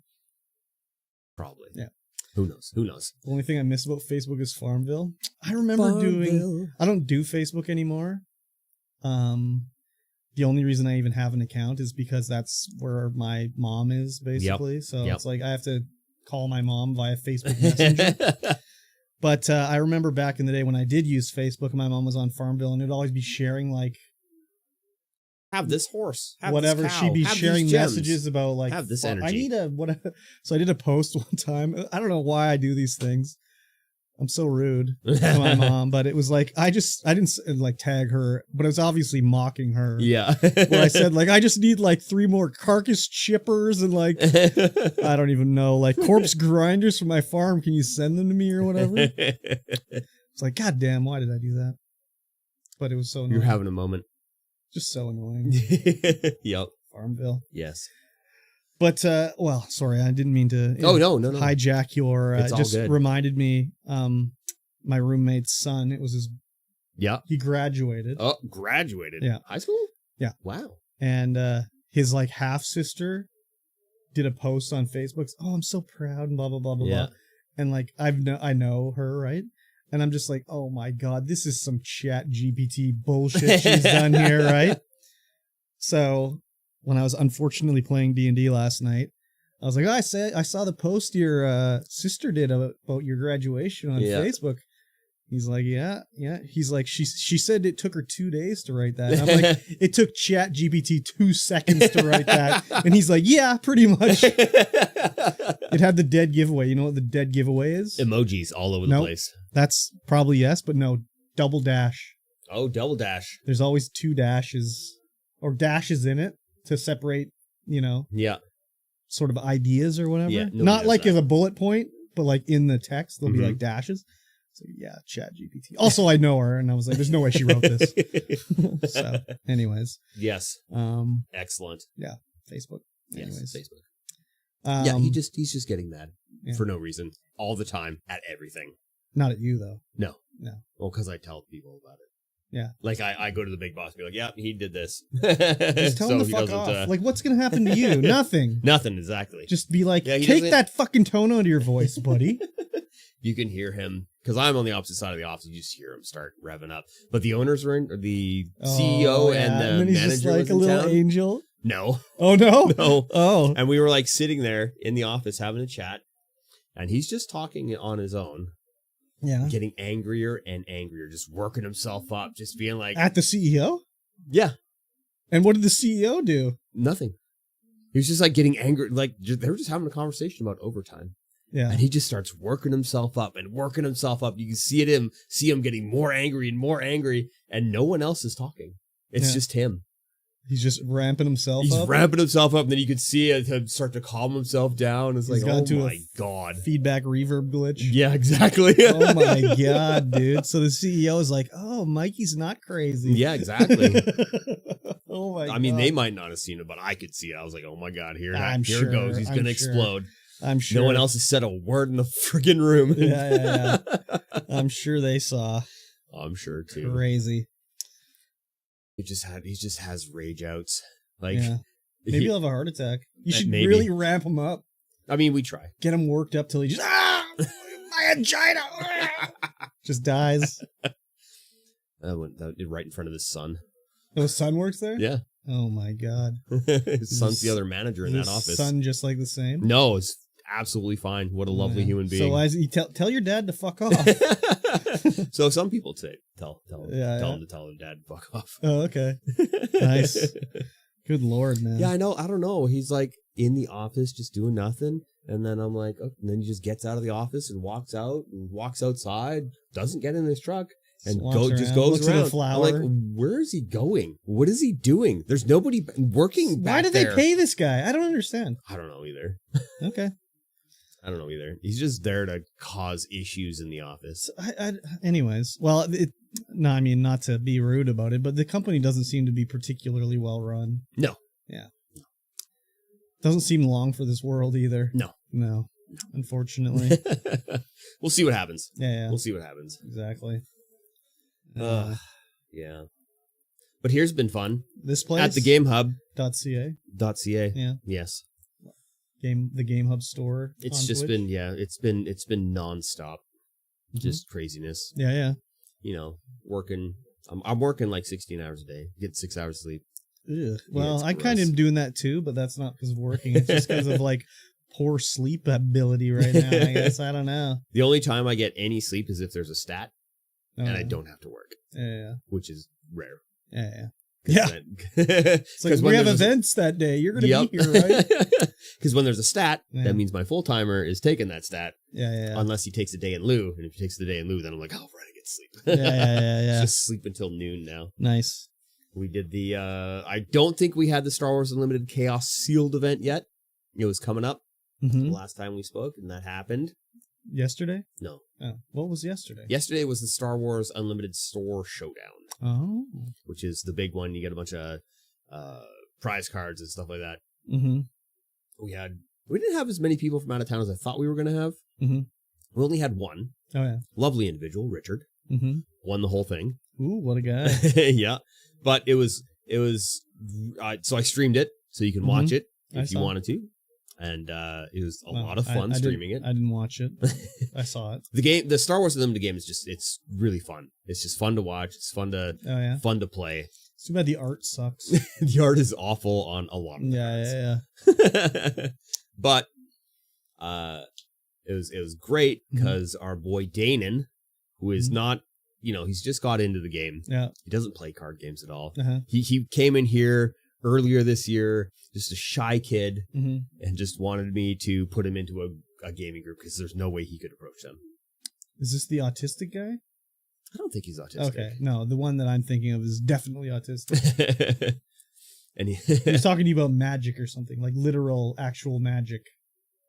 Probably. Yeah. Who knows? Who knows? The only thing I miss about Facebook is Farmville. I remember I don't do Facebook anymore. The only reason I even have an account is because that's where my mom is, basically. So it's like I have to call my mom via Facebook Messenger. But I remember back in the day when I did use Facebook and my mom was on Farmville, and it'd always be sharing like, have this horse, have whatever. This cow, she'd be have sharing messages about like, have this energy. So I did a post one time. I don't know why I do these things. I'm so rude to my mom, but it was like, I didn't like tag her, but it was obviously mocking her. Yeah. Where I said like, I just need like 3 more carcass chippers and like, I don't even know, like corpse grinders from my farm. Can you send them to me or whatever? It's like, God damn, why did I do that? But it was so annoying. You're having a moment. Just so annoying. Yep. Farmville. Yes. But, well, sorry, I didn't mean to no. hijack your, it's just all good. Reminded me, my roommate's son, it was his, he graduated. Oh, graduated? Yeah. High school? Yeah. Wow. And, his like half sister did a post on Facebook. Oh, I'm so proud and blah, blah, blah, blah, blah. And like, I know her, right? And I'm just like, oh my God, this is some chat GPT bullshit she's done here, right? So when I was unfortunately playing D&D last night, I was like, oh, I saw the post your sister did about your graduation on Facebook. He's like, yeah. He's like, she said it took her 2 days to write that. And I'm like, it took chat GPT 2 seconds to write that. And he's like, yeah, pretty much. It had the dead giveaway. You know what the dead giveaway is? Emojis all over the place. That's probably yes, but no, double dash. Oh, double dash. There's always 2 dashes or dashes in it to separate, sort of ideas or whatever. Yeah, not like as a bullet point, but like in the text, there'll be like dashes. So yeah, chat GPT. Also, I know her, and I was like, there's no way she wrote this. So anyways. Yes. Excellent. Yeah. Facebook. Anyways. Yes, Facebook. He's just getting mad for no reason all the time at everything. Not at you though. No. No. Well, because I tell people about it. Yeah. Like I go to the big boss and be like, yeah, he did this. Just tell him to fuck off. Like, what's going to happen to you? Nothing. Nothing, exactly. Just be like, take that fucking tone out of your voice, buddy. You can hear him, because I'm on the opposite side of the office. You just hear him start revving up. But the owners were in, or the CEO and the then he's manager just like was a in little town. angel. No. Oh, no? No. Oh. And we were like sitting there in the office having a chat, and he's just talking on his own. Yeah. Getting angrier and angrier, just working himself up, just being like... At the CEO? Yeah. And what did the CEO do? Nothing. He was just like getting angry. Like they were just having a conversation about overtime. Yeah. And he just starts working himself up and working himself up. You can see him getting more angry, and no one else is talking. It's just him. He's just ramping himself up. He's ramping himself up, and then you could see him start to calm himself down. It's like, oh my God. Feedback reverb glitch. Yeah, exactly. Oh my God, dude. So the CEO is like, oh, Mikey's not crazy. Yeah, exactly. Oh my God. I mean, they might not have seen it, but I could see it. I was like, oh my God, here sure, it goes. He's going to explode. I'm sure. No one else has said a word in the friggin' room. Yeah. I'm sure they saw. I'm sure too. Crazy. He just has rage outs. Like, maybe he'll have a heart attack. You should really ramp him up. I mean, we try. Get him worked up till he just my angina just dies. That went right in front of his son. Oh, his son works there? Yeah. Oh my God. His son's the other manager in that office. His son just like the same? No, it's absolutely fine. What a lovely human being. So why is he tell your dad to fuck off? So some people say tell him to tell their dad to fuck off. Oh, okay. Nice. Good Lord, man. Yeah, I know. I don't know. He's like in the office just doing nothing. And then I'm like, oh, and then he just gets out of the office and walks outside, doesn't get in his truck, and just goes around. I'm like, where is he going? What is he doing? There's nobody working back there. Why did they pay this guy? I don't understand. I don't know either. Okay. I don't know either. He's just there to cause issues in the office. Anyways, well, I mean, not to be rude about it, but the company doesn't seem to be particularly well run. No. Yeah. Doesn't seem long for this world either. No. Unfortunately. We'll see what happens. Yeah. We'll see what happens. Exactly. Yeah. But here's been fun. This place? At the GameHub.ca. .ca. Yeah. Yes. The Game Hub store. It's just Twitch? it's been nonstop. Just craziness. Yeah. You know, working. I'm working like 16 hours a day. Get 6 hours sleep. Ugh. Well, I kind of am doing that too, but that's not because of working. It's just because of like poor sleep ability right now. I guess I don't know. The only time I get any sleep is if there's a stat, and I don't have to work. Yeah. Which is rare. Yeah. It's like we have events that day. You're going to be here, right? Because when there's a stat, that means my full timer is taking that stat. Yeah. Unless he takes a day in lieu, and if he takes the day in lieu, then I'm like, oh, right, I get sleep. Yeah. Just sleep until noon now. Nice. We did the. I don't think we had the Star Wars Unlimited Chaos sealed event yet. It was coming up the last time we spoke, and that happened. Yesterday? No. Oh, what was yesterday? Yesterday was the Star Wars Unlimited Store Showdown. Oh. Which is the big one. You get a bunch of prize cards and stuff like that. Mm-hmm. We didn't have as many people from out of town as I thought we were going to have. Mm-hmm. We only had one. Oh, yeah. Lovely individual, Richard. Mm-hmm. Won the whole thing. Ooh, what a guy. Yeah. But it was so I streamed it so you can watch it if you wanted to. And it was a lot of fun streaming it. I didn't watch it. I saw it. The Star Wars Unlimited game is it's really fun. It's just fun to watch. It's fun to play. It's too bad the art sucks. The art is awful on a lot of Yeah. But it was great because our boy Danon, who is not, he's just got into the game. Yeah. He doesn't play card games at all. Uh-huh. He came in here earlier this year, just a shy kid, and just wanted me to put him into a gaming group because there's no way he could approach them. Is this the autistic guy? I don't think he's autistic. Okay, no, the one that I'm thinking of is definitely autistic. And he was talking to you about magic or something, like literal, actual magic.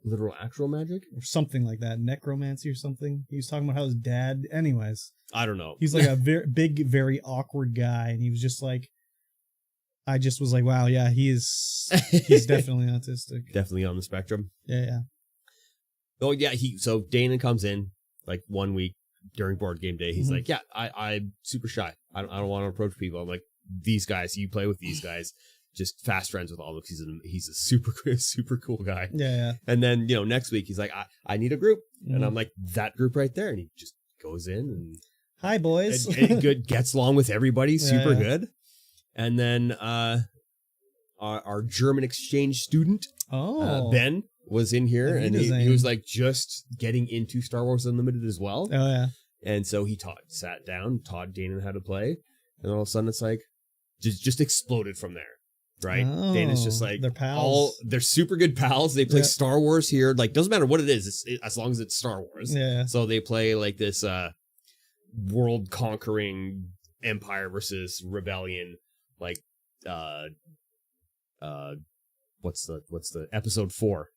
Literal, actual magic? Or something like that, necromancy or something. He was talking about how his dad, anyways. I don't know. He's like a very big, very awkward guy, and he was just like, I just was like, wow, yeah, he's definitely autistic. Definitely on the spectrum. Yeah. Oh, yeah, so Danon comes in like 1 week during board game day, he's like, yeah, I'm super shy. I don't want to approach people. I'm like, these guys, you play with these guys, just fast friends with all of them. He's a super cool guy. Yeah. And then, next week he's like, I need a group. And I'm like, that group right there. And he just goes in and hi boys. and good, gets along with everybody. Super good. And then, our German exchange student, Ben, was in here, and he was like just getting into Star Wars Unlimited as well. Oh yeah. And so he sat down, taught Dana how to play, and all of a sudden it's like just exploded from there. Right? Oh, Dana's just like they're pals. They're super good pals. They play Star Wars here. Like, doesn't matter what it is, as long as it's Star Wars. Yeah. So they play like this world conquering Empire versus Rebellion, like what's the episode 4?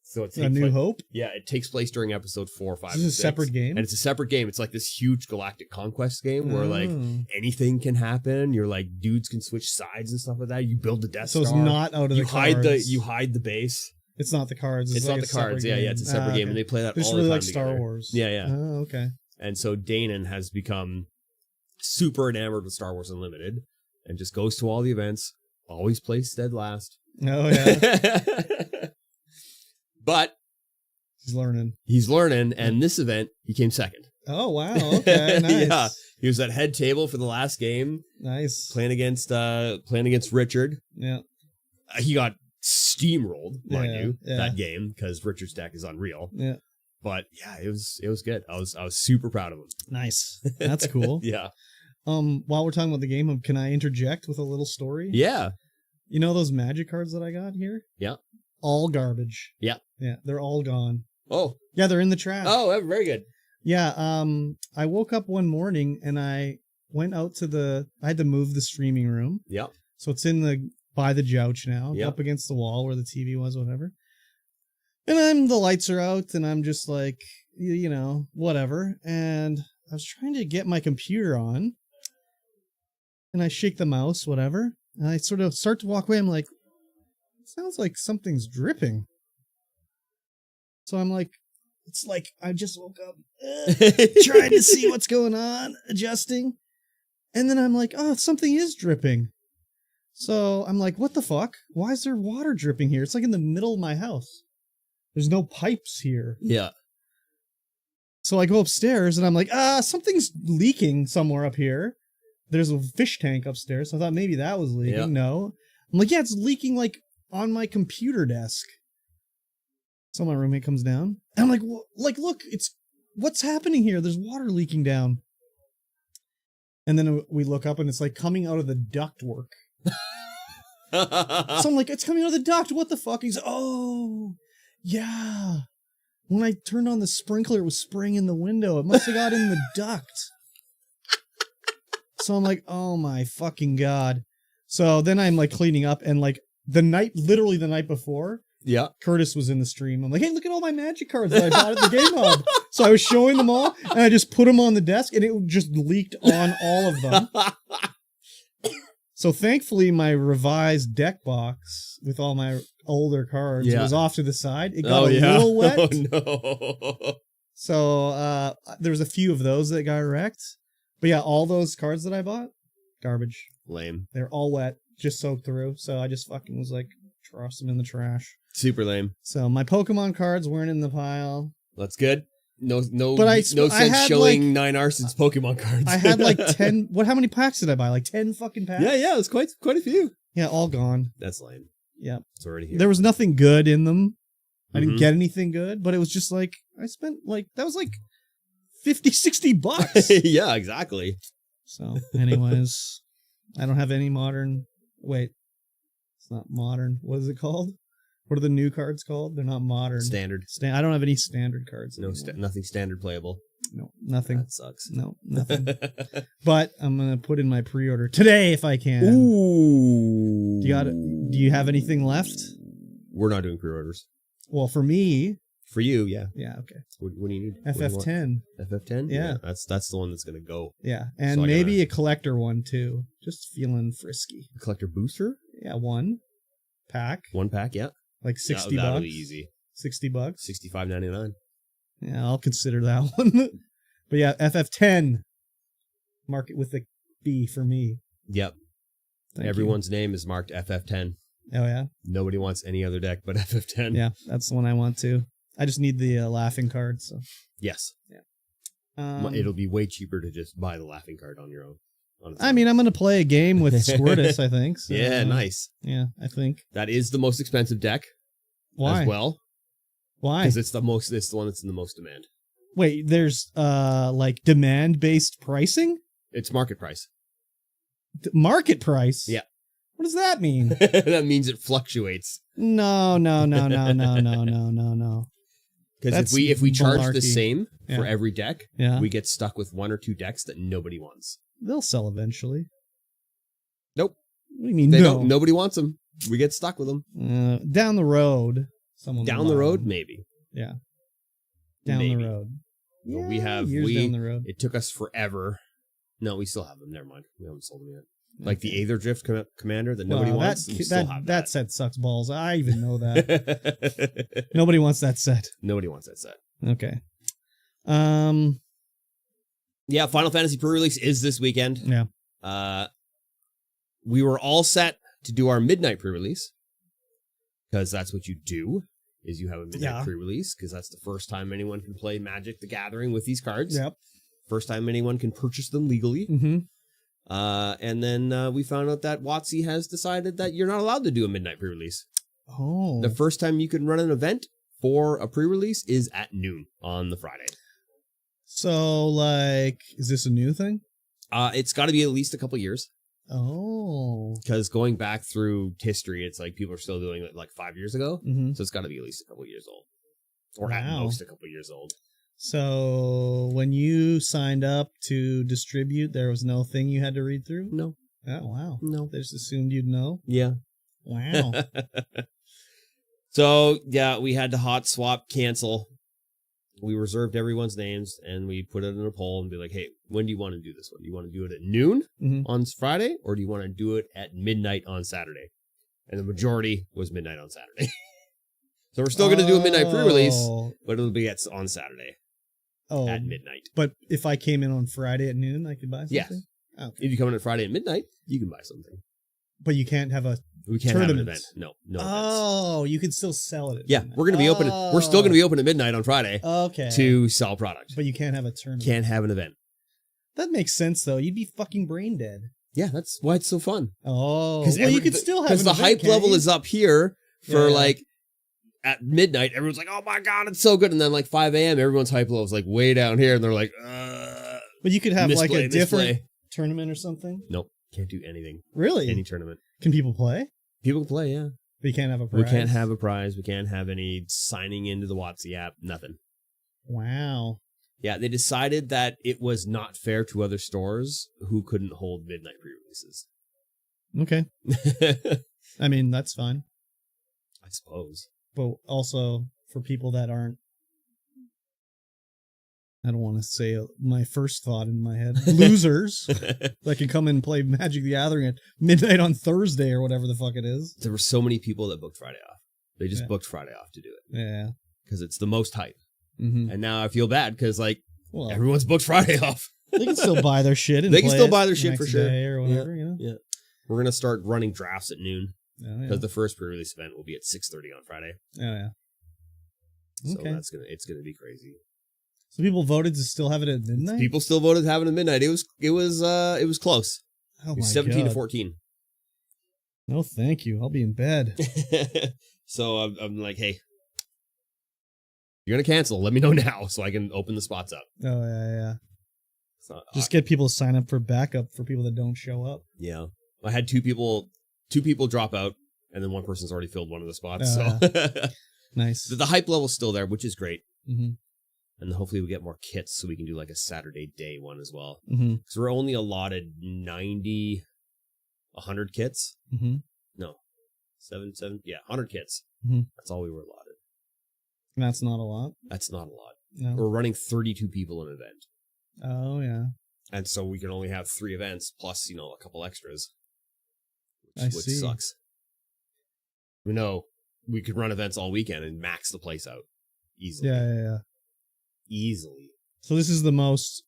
So it's A New Hope. Yeah, it takes place during episode 4, 5, This is a separate game, and it's a separate game. It's like this huge galactic conquest game where like anything can happen. You're like dudes can switch sides and stuff like that. You build the Death Star. So it's not out of the cards. You hide the base. It's not the cards. It's like not the cards. Yeah, it's a separate game, and they play that it's all really the time like Star together. Wars. Yeah. Oh, okay. And so Danon has become super enamored with Star Wars Unlimited, and just goes to all the events. Always plays dead last. Oh yeah. But he's learning, and this event he came second. Oh wow, okay, nice. Yeah, he was at head table for the last game. Nice. Playing against Richard. Yeah. He got steamrolled, mind you, yeah. that game, because Richard's deck is unreal. Yeah. But yeah, it was good. I was super proud of him. Nice. That's cool. Yeah. While we're talking about the game, can I interject with a little story? Yeah. You know those magic cards that I got here? Yeah. All garbage. Yeah. Yeah, they're all gone. Oh. Yeah, they're in the trash. Oh, very good. Yeah, I woke up one morning and I went out to I had to move the streaming room. Yeah. So it's by the couch now, yep. up against the wall where the TV was, whatever. And the lights are out and I'm just like, whatever. And I was trying to get my computer on and I shake the mouse, whatever. And I sort of start to walk away. I'm like, it sounds like something's dripping. So I'm like, it's like I just woke up, trying to see what's going on, adjusting. And then I'm like, oh, something is dripping. So I'm like, what the fuck? Why is there water dripping here? It's like in the middle of my house. There's no pipes here. Yeah. So I go upstairs and I'm like, something's leaking somewhere up here. There's a fish tank upstairs. So I thought maybe that was leaking. Yeah. No. I'm like, yeah, it's leaking like on my computer desk. So my roommate comes down. And I'm like, look, what's happening here? There's water leaking down. And then we look up and it's like coming out of the ductwork. So I'm like, it's coming out of the duct. What the fuck? He's, oh, yeah. When I turned on the sprinkler, it was spraying in the window. It must have got in the duct. So I'm like, oh my fucking God. So then I'm like cleaning up and like literally the night before, yeah, Curtis was in the stream. I'm like, hey, look at all my magic cards that I bought at the Game Hub. So I was showing them all and I just put them on the desk and it just leaked on all of them. So thankfully my revised deck box with all my older cards was off to the side. It got a little wet. Oh no. So there was a few of those that got wrecked. But yeah, all those cards that I bought, garbage. Lame. They're all wet, just soaked through. So I just fucking was like, toss them in the trash. Super lame. So my Pokemon cards weren't in the pile. That's good. No sense showing 9 Arson's Pokemon cards. I had like 10. How many packs did I buy? Like 10 fucking packs? Yeah, it was quite a few. Yeah, all gone. That's lame. Yeah. It's already here. There was nothing good in them. I didn't get anything good, but it was just like, I spent like, that was like $50-$60. Yeah, exactly. So anyways, I don't have any modern. Wait, it's not modern. What is it called? What are the new cards called? They're not modern. Standard. I don't have any standard cards. No, nothing standard playable. No, nothing. That sucks. No, nothing. But I'm gonna put in my pre-order today if I can. Ooh. Do you have anything left? We're not doing pre-orders. Well, for me. For you, yeah. Yeah, okay. What do you need? FF10. FF10? Yeah. That's the one that's gonna go. Yeah, and so maybe a collector one too. Just feeling frisky. A collector booster? Yeah, one pack. One pack, yeah. Like $60. That'll be easy. $60. $65.99. Yeah, I'll consider that one. But yeah, FF10. Mark it with a B for me. Yep. Thank Everyone's name is marked FF10. you. Oh, yeah? Nobody wants any other deck but FF10. Yeah, that's the one I want too. I just need the laughing card. So Yes. yeah. It'll be way cheaper to just buy the laughing card on your own. I mean, I'm going to play a game with Squirtus, I think. So, yeah, nice. Yeah, I think. That is the most expensive deck. Why? As well. Why? Because it's the one that's in the most demand. Wait, there's like demand-based pricing? It's market price. Market price? Yeah. What does that mean? That means it fluctuates. No. Because if we charge the malarkey. same Yeah. for every deck, Yeah. we get stuck with one or two decks that nobody wants. They'll sell eventually. Nope. What do you mean They no? don't. Nobody wants them. We get stuck with them. Down the road, someone Down will the buy road, them. maybe. Yeah. Down Maybe. the road. But Yeah, we have years down the road. It took us forever. No, we still have them. Never mind. We haven't sold them yet. Like the Aether Drift commander that nobody wants. We still have that set sucks balls. I even know that. Nobody wants that set. Nobody wants that set. Okay. Yeah, Final Fantasy pre-release is this weekend. Yeah. We were all set to do our midnight pre-release because that's what you do. Is you have a midnight pre-release because that's the first time anyone can play Magic the Gathering with these cards. Yep. First time anyone can purchase them legally. Mm-hmm. And then we found out that WotC has decided that you're not allowed to do a midnight pre-release. Oh. The first time you can run an event for a pre-release is at noon on the Friday. So, like, is this a new thing? It's got to be at least a couple years. Oh. Because going back through history, it's like people are still doing it like 5 years ago. Mm-hmm. So it's got to be at least a couple years old. Or at Wow. most a couple years old. So, when you signed up to distribute, there was no thing you had to read through? No. Oh, wow. No. They just assumed you'd know? Yeah. Wow. So, yeah, we had to hot swap cancel. We reserved everyone's names and we put it in a poll and be like, hey, when do you want to do this one? Do you want to do it at noon on Friday or do you want to do it at midnight on Saturday? And the majority was midnight on Saturday. So we're still going to do a midnight pre-release, but it'll be on Saturday at midnight. But if I came in on Friday at noon, I could buy something? Yes. Okay. If you come in at Friday at midnight, you can buy something. But you can't have a We can't tournament. have an event. No events. Oh, you could still sell it at Yeah, midnight. we're going to be open. We're still going to be open at midnight on Friday Okay. to sell product. But you can't have a tournament. Can't have an event. That makes sense, though. You'd be fucking brain dead. Yeah, that's why it's so fun. Oh. Well, you could still have an because the event, hype can't level you? is up here for Yeah. like at midnight. Everyone's like, "Oh my god, it's so good!" And then like 5 a.m., everyone's hype level is like way down here, and they're like, But you could have like a different misplay. tournament or something? Nope, can't do anything. Really? Any tournament. Can people play? People can play, yeah. But you can't have a prize? We can't have a prize. We can't have any signing into the WotC app. Nothing. Wow. Yeah, they decided that it was not fair to other stores who couldn't hold midnight pre-releases. Okay. I mean, that's fine. I suppose. But also for people that aren't, I don't want to say my first thought in my head, losers that can come in and play Magic the Gathering at midnight on Thursday or whatever the fuck it is. There were so many people that booked Friday off. They just booked Friday off to do it. Yeah. Because it's the most hype. Mm-hmm. And now I feel bad because like Well, everyone's booked Friday off. they can still buy their shit and They can play still it buy their the shit next for sure. day or whatever, you know? Yeah. We're going to start running drafts at noon Oh, because the first pre-release event will be at 6:30 on Friday. Oh, yeah. So Okay. it's gonna be crazy. So people voted to still have it at midnight? People still voted having it at midnight. It was close. Oh It my was 17 God. to 14. No, thank you. I'll be in bed. So I'm like, hey, you're gonna cancel. Let me know now so I can open the spots up. Oh, yeah. So, Just get people to sign up for backup for people that don't show up. yeah. I had two people drop out, and then one person's already filled one of the spots. Oh, So Nice. the hype level's still there, which is great. Mm-hmm. And hopefully we get more kits so we can do like a Saturday day one as well. Mm-hmm. Because we're only allotted 100 kits. Mm-hmm. No, 100 kits. Mm-hmm. That's all we were allotted. That's not a lot. That's not a lot. No. We're running 32 people an event. Oh, yeah. And so we can only have 3 events plus, a couple extras. I Which see. sucks. We know we could run events all weekend and max the place out. Easily. Yeah. Easily. So this is the most,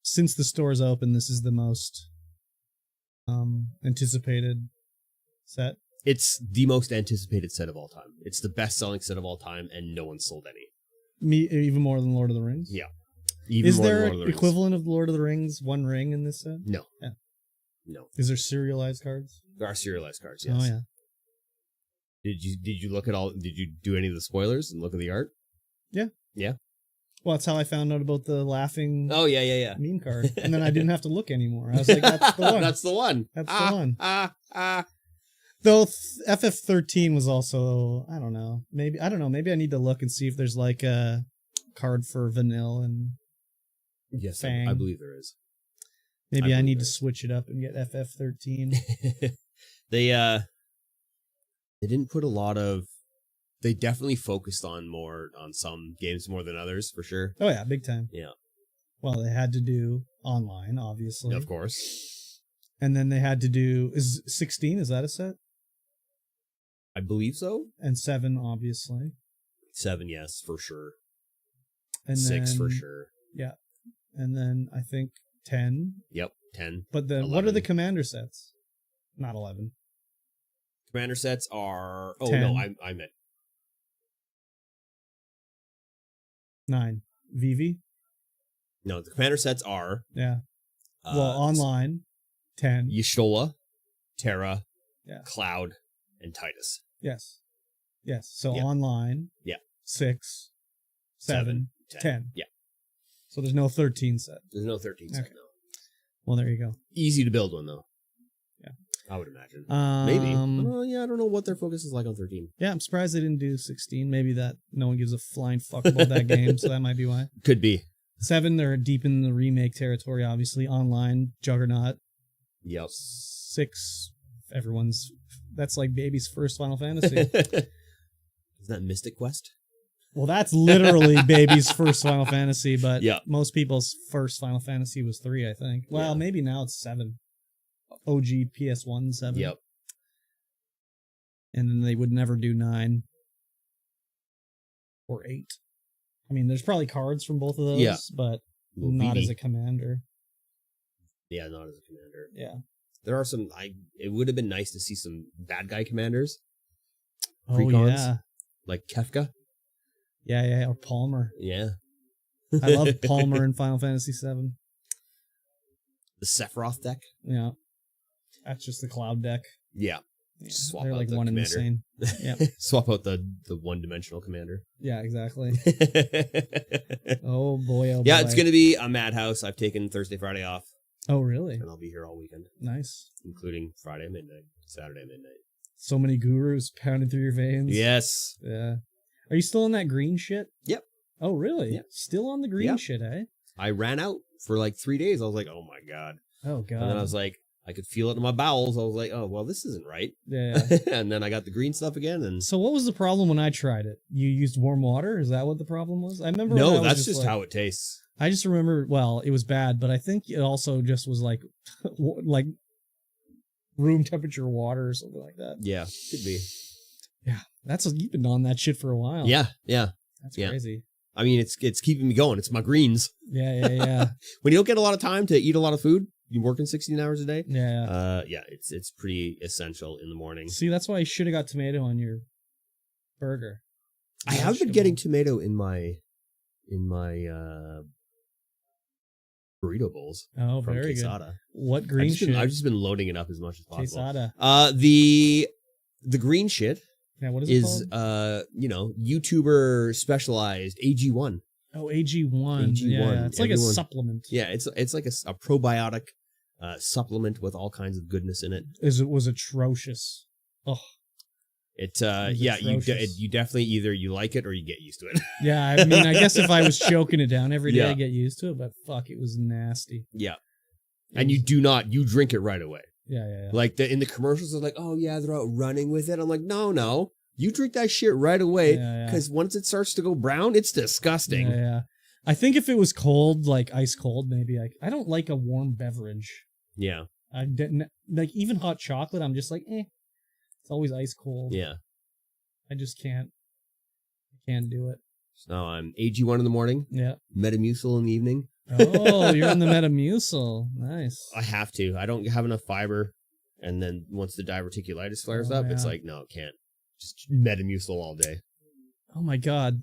since the store's open, this is the most anticipated set. It's the most anticipated set of all time. It's the best-selling set of all time, and no one sold any. Even more than Lord of the Rings? Yeah. Even is more there than Lord of the Rings. equivalent of Lord of the Rings, one ring in this set? No. Yeah. No. Is there serialized cards? There are serialized cards, yes. Oh, yeah. Did you look at all, did you do any of the spoilers and look at the art? Yeah. Yeah? Well, that's how I found out about the laughing Oh, yeah. meme card. And then I didn't have to look anymore. I was like, that's the one. That's the one. That's the one. Ah. Though FF13 was also, I don't know. Maybe I need to look and see if there's like a card for Vanille and Yes, Fang. I believe there is. Maybe I need to switch it up and get FF13. They didn't put a lot of. They definitely focused on some games more than others, for sure. Oh yeah, big time. Yeah. Well, they had to do online, obviously. Of course. And then they had to do 16. Is that a set? I believe so. And 7, obviously. 7, yes, for sure. And 6 then, for sure. Yeah. And then I think 10. Yep, 10. But then 11. what are the commander sets? Not 11. Commander sets are. Oh 10. no, I meant 9. Vivi? no. The commander sets are. Yeah. Well, online, 10. Y'shtola, Terra, Yeah. Cloud, and Titus. Yes. So Yeah. online. Yeah. 6, 7, 10. Yeah. So there's no 13 set. There's no 13 set, Okay. no. Well, there you go. Easy to build one, though. Yeah. I would imagine. Maybe. Well, Yeah, I don't know what their focus is like on 13. yeah, I'm surprised they didn't do 16. Maybe that no one gives a flying fuck about that game, so that might be why. Could be. 7, they're deep in the remake territory, obviously. Online, Juggernaut. Yep. 6, that's like baby's first Final Fantasy. Isn't that Mystic Quest? Well, that's literally baby's first Final Fantasy, but Yeah. most people's first Final Fantasy was 3, I think. Well, Yeah. maybe now it's 7. OG PS1 7. Yep. And then they would never do 9 or 8. I mean, there's probably cards from both of those, Yeah. but Well, not BB. as a commander. Yeah, not as a commander. Yeah. There are some. It would have been nice to see some bad guy commanders. Oh, Precons. yeah. Like Kefka. Yeah, or Palmer. Yeah. I love Palmer in Final Fantasy 7. The Sephiroth deck. Yeah. That's just the cloud deck. Yeah. Yeah. Swap They're out like the one and the commander. same. Yeah. Swap out the one-dimensional commander. Yeah, exactly. Oh boy, Yeah, it's going to be a madhouse. I've taken Thursday, Friday off, Oh, really? and I'll be here all weekend, Nice. including Friday midnight, Saturday midnight. So many gurus pounding through your veins. Yes. Yeah. Are you still on that green shit? Yep. Oh, really? Yep. Still on the green Yep. shit, eh? I ran out for like 3 days. I was like, oh my God. Oh, God. And then I was like, I could feel it in my bowels. I was like, oh, well, this isn't right. Yeah. And then I got the green stuff again. And So what was the problem when I tried it? You used warm water? Is that what the problem was? I remember. when I no, was that's just like, how it tastes. I just remember. Well, it was bad, but I think it also just was like, like room temperature water or something like that. Yeah, could be. Yeah, you've been on that shit for a while. Yeah. That's yeah. crazy. I mean, it's keeping me going. It's my greens. Yeah. When you don't get a lot of time to eat a lot of food, you're working 16 hours a day. Yeah. Yeah, it's pretty essential in the morning. See, that's why you should have got tomato on your burger. I have been getting tomato in my burrito bowls. Oh, from very Quesada. good. What green shit? I've just been loading it up as much as possible. Quesada. The green shit Yeah, what is it is called? YouTuber specialized AG1. Oh, AG1. AG1. Yeah, it's like a Everyone- supplement. Yeah, it's like a probiotic supplement with all kinds of goodness in it. It was atrocious. Oh, It was yeah, atrocious. you definitely either you like it or you get used to it. yeah. I mean, I guess if I was choking it down every day, Yeah. I'd get used to it. But fuck, it was nasty. Yeah. It And was- you drink it right away. Yeah. Like in the commercials, they're like, oh yeah, they're out running with it. I'm like, no, you drink that shit right away Yeah. because once it starts to go brown, it's disgusting. Yeah. I think if it was cold, like ice cold, maybe I don't like a warm beverage. Yeah, I didn't like even hot chocolate. I'm just like, it's always ice cold. yeah. I just can't. I can't do it. So now I'm AG1 in the morning. Yeah. Metamucil in the evening. Oh, you're on the Metamucil. Nice. I have to. I don't have enough fiber. And then once the diverticulitis flares up, it's like, no, can't. Just Metamucil all day. Oh my God.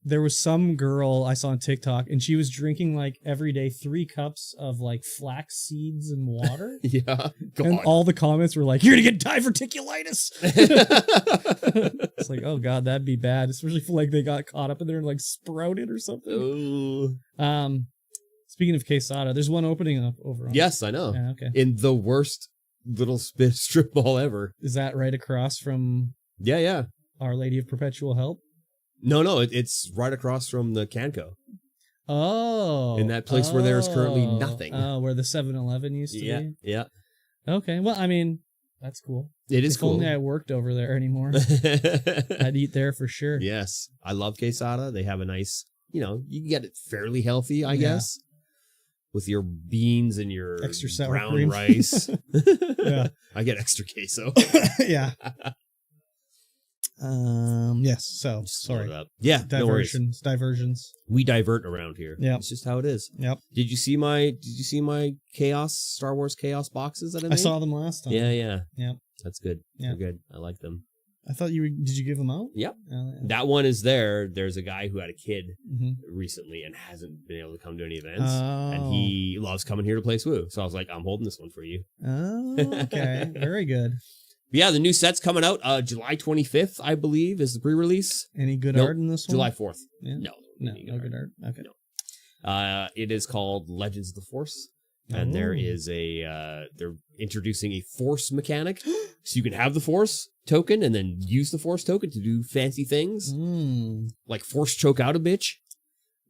There was some girl I saw on TikTok, and she was drinking like every day 3 cups of like flax seeds and water. Yeah. God. And all the comments were like, "You're gonna get diverticulitis." It's like, oh God, that'd be bad. Especially if like they got caught up in there and like sprouted or something. Oh. Speaking of quesada, there's one opening up over on. Yes, I know. Yeah, okay. In the worst little strip mall ever. Is that right across from Yeah. Our Lady of Perpetual Help? No, it's right across from the Canco. Oh. In that place where there is currently nothing. Oh, where the 7-Eleven used to be? Yeah. Okay, well, I mean, that's cool. It is cool. If only I worked over there anymore. I'd eat there for sure. Yes. I love quesada. They have a nice, you can get it fairly healthy, I guess. With your beans and your extra sour brown cream. rice. Yeah. I get extra queso. Yeah. Yes. So sorry. Yeah. Diversions. We divert around here. Yeah. It's just how it is. Yep. Did you see my Star Wars Chaos boxes that I made? I saw them last time. Yeah. Yep. That's good. Yeah. They're good. I like them. I thought did you give them out? Yep. Yeah. That one is there. There's a guy who had a kid Mm-hmm. recently and hasn't been able to come to any events. Oh. And he loves coming here to play SWU. So I was like, I'm holding this one for you. Oh, okay. Very good. But yeah, the new set's coming out July 25th, I believe, is the pre-release. Any good art in this one? July 4th. Yeah. No good art. Okay. No. It is called Legends of the Force. And there is they're introducing a Force mechanic. So you can have the Force token and then use the Force token to do fancy things. Like Force choke out a bitch.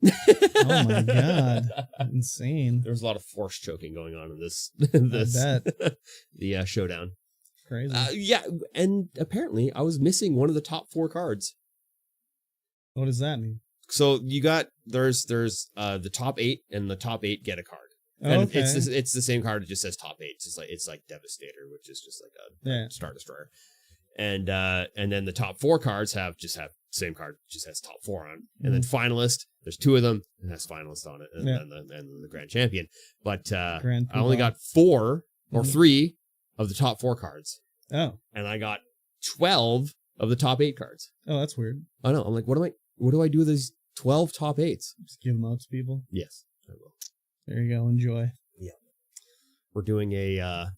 Oh my God. Insane. There's a lot of Force choking going on in this I bet. the showdown. Crazy. Yeah, and apparently I was missing one of the top 4 cards. What does that mean? So you got there's the top 8, and the top 8 get a card. And okay. it's the same card. It just says top 8. It's like Devastator, which is just like a Star Destroyer. And then the top 4 cards have same card, just has top 4 on. And then finalist, there's 2 of them, and has finalist on it, and then the grand champion. But I only got 4 or 3 of the top 4 cards. Oh. And I got 12 of the top 8 cards. Oh, that's weird. I know. I'm like, what do I do with these 12 top 8s? Just give them out to people. Yes, I will. There you go. Enjoy. Yeah. We're doing a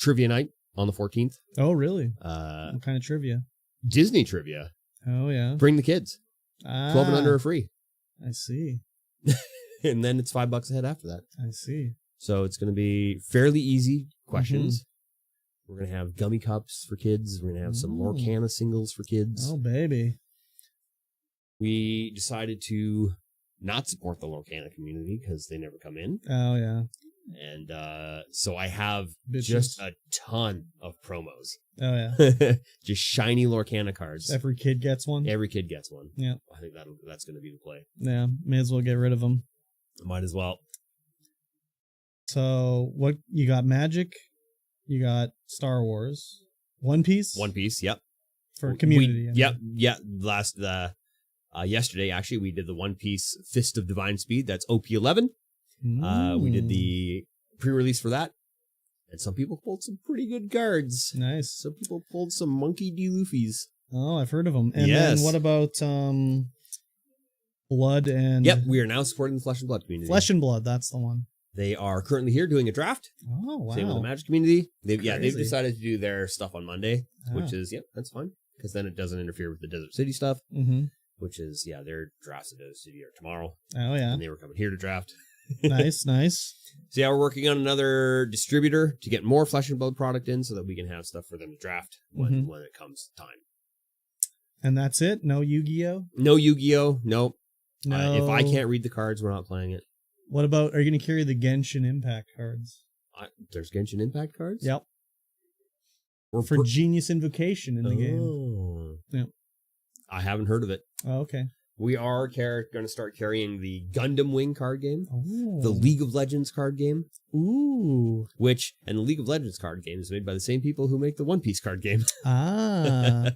trivia night on the 14th. Oh, really? What kind of trivia? Disney trivia. Oh, yeah. Bring the kids. 12 and under are free. I see. And then it's $5 a head after that. I see. So it's going to be fairly easy questions. We're going to have gummy cups for kids. We're going to have some Lorcana singles for kids. Oh, baby. We decided to not support the Lorcana community because they never come in. Oh, yeah. And so I have Bitches. just a ton of promos. Oh, yeah. Just shiny Lorcana cards. Every kid gets one? Every kid gets one. Yeah. I think that's going to be the play. Yeah. May as well get rid of them. Might as well. So, what you got? Magic? You got Star Wars? One Piece? One Piece, yep. For community. Yep. Yesterday, actually, we did the One Piece Fist of Divine Speed. That's OP11. We did the pre-release for that. And some people pulled some pretty good cards. Nice. Some people pulled some Monkey D. Luffy's. Oh, I've heard of them. And then what about Blood and... Yep, we are now supporting the Flesh and Blood community. Flesh and Blood, that's the one. They are currently here doing a draft. Oh, wow. Same with the Magic community. They've decided to do their stuff on Monday, which is, that's fine. Because then it doesn't interfere with the Desert City stuff. Mm-hmm. Which is, their drafts at Desert City are tomorrow. Oh, yeah. And they were coming here to draft. Nice. So, we're working on another distributor to get more Flesh and Blood product in so that we can have stuff for them to draft when it comes time. And that's it? No Yu-Gi-Oh? No Yu-Gi-Oh! Nope. No. If I can't read the cards, we're not playing it. What about, are you going to carry the Genshin Impact cards? There's Genshin Impact cards? Yep. For Genius Invocation in the game. Oh. Yep. I haven't heard of it. Oh, okay. We are going to start carrying the Gundam Wing card game, Oh. the League of Legends card game. Ooh. And the League of Legends card game is made by the same people who make the One Piece card game. Ah.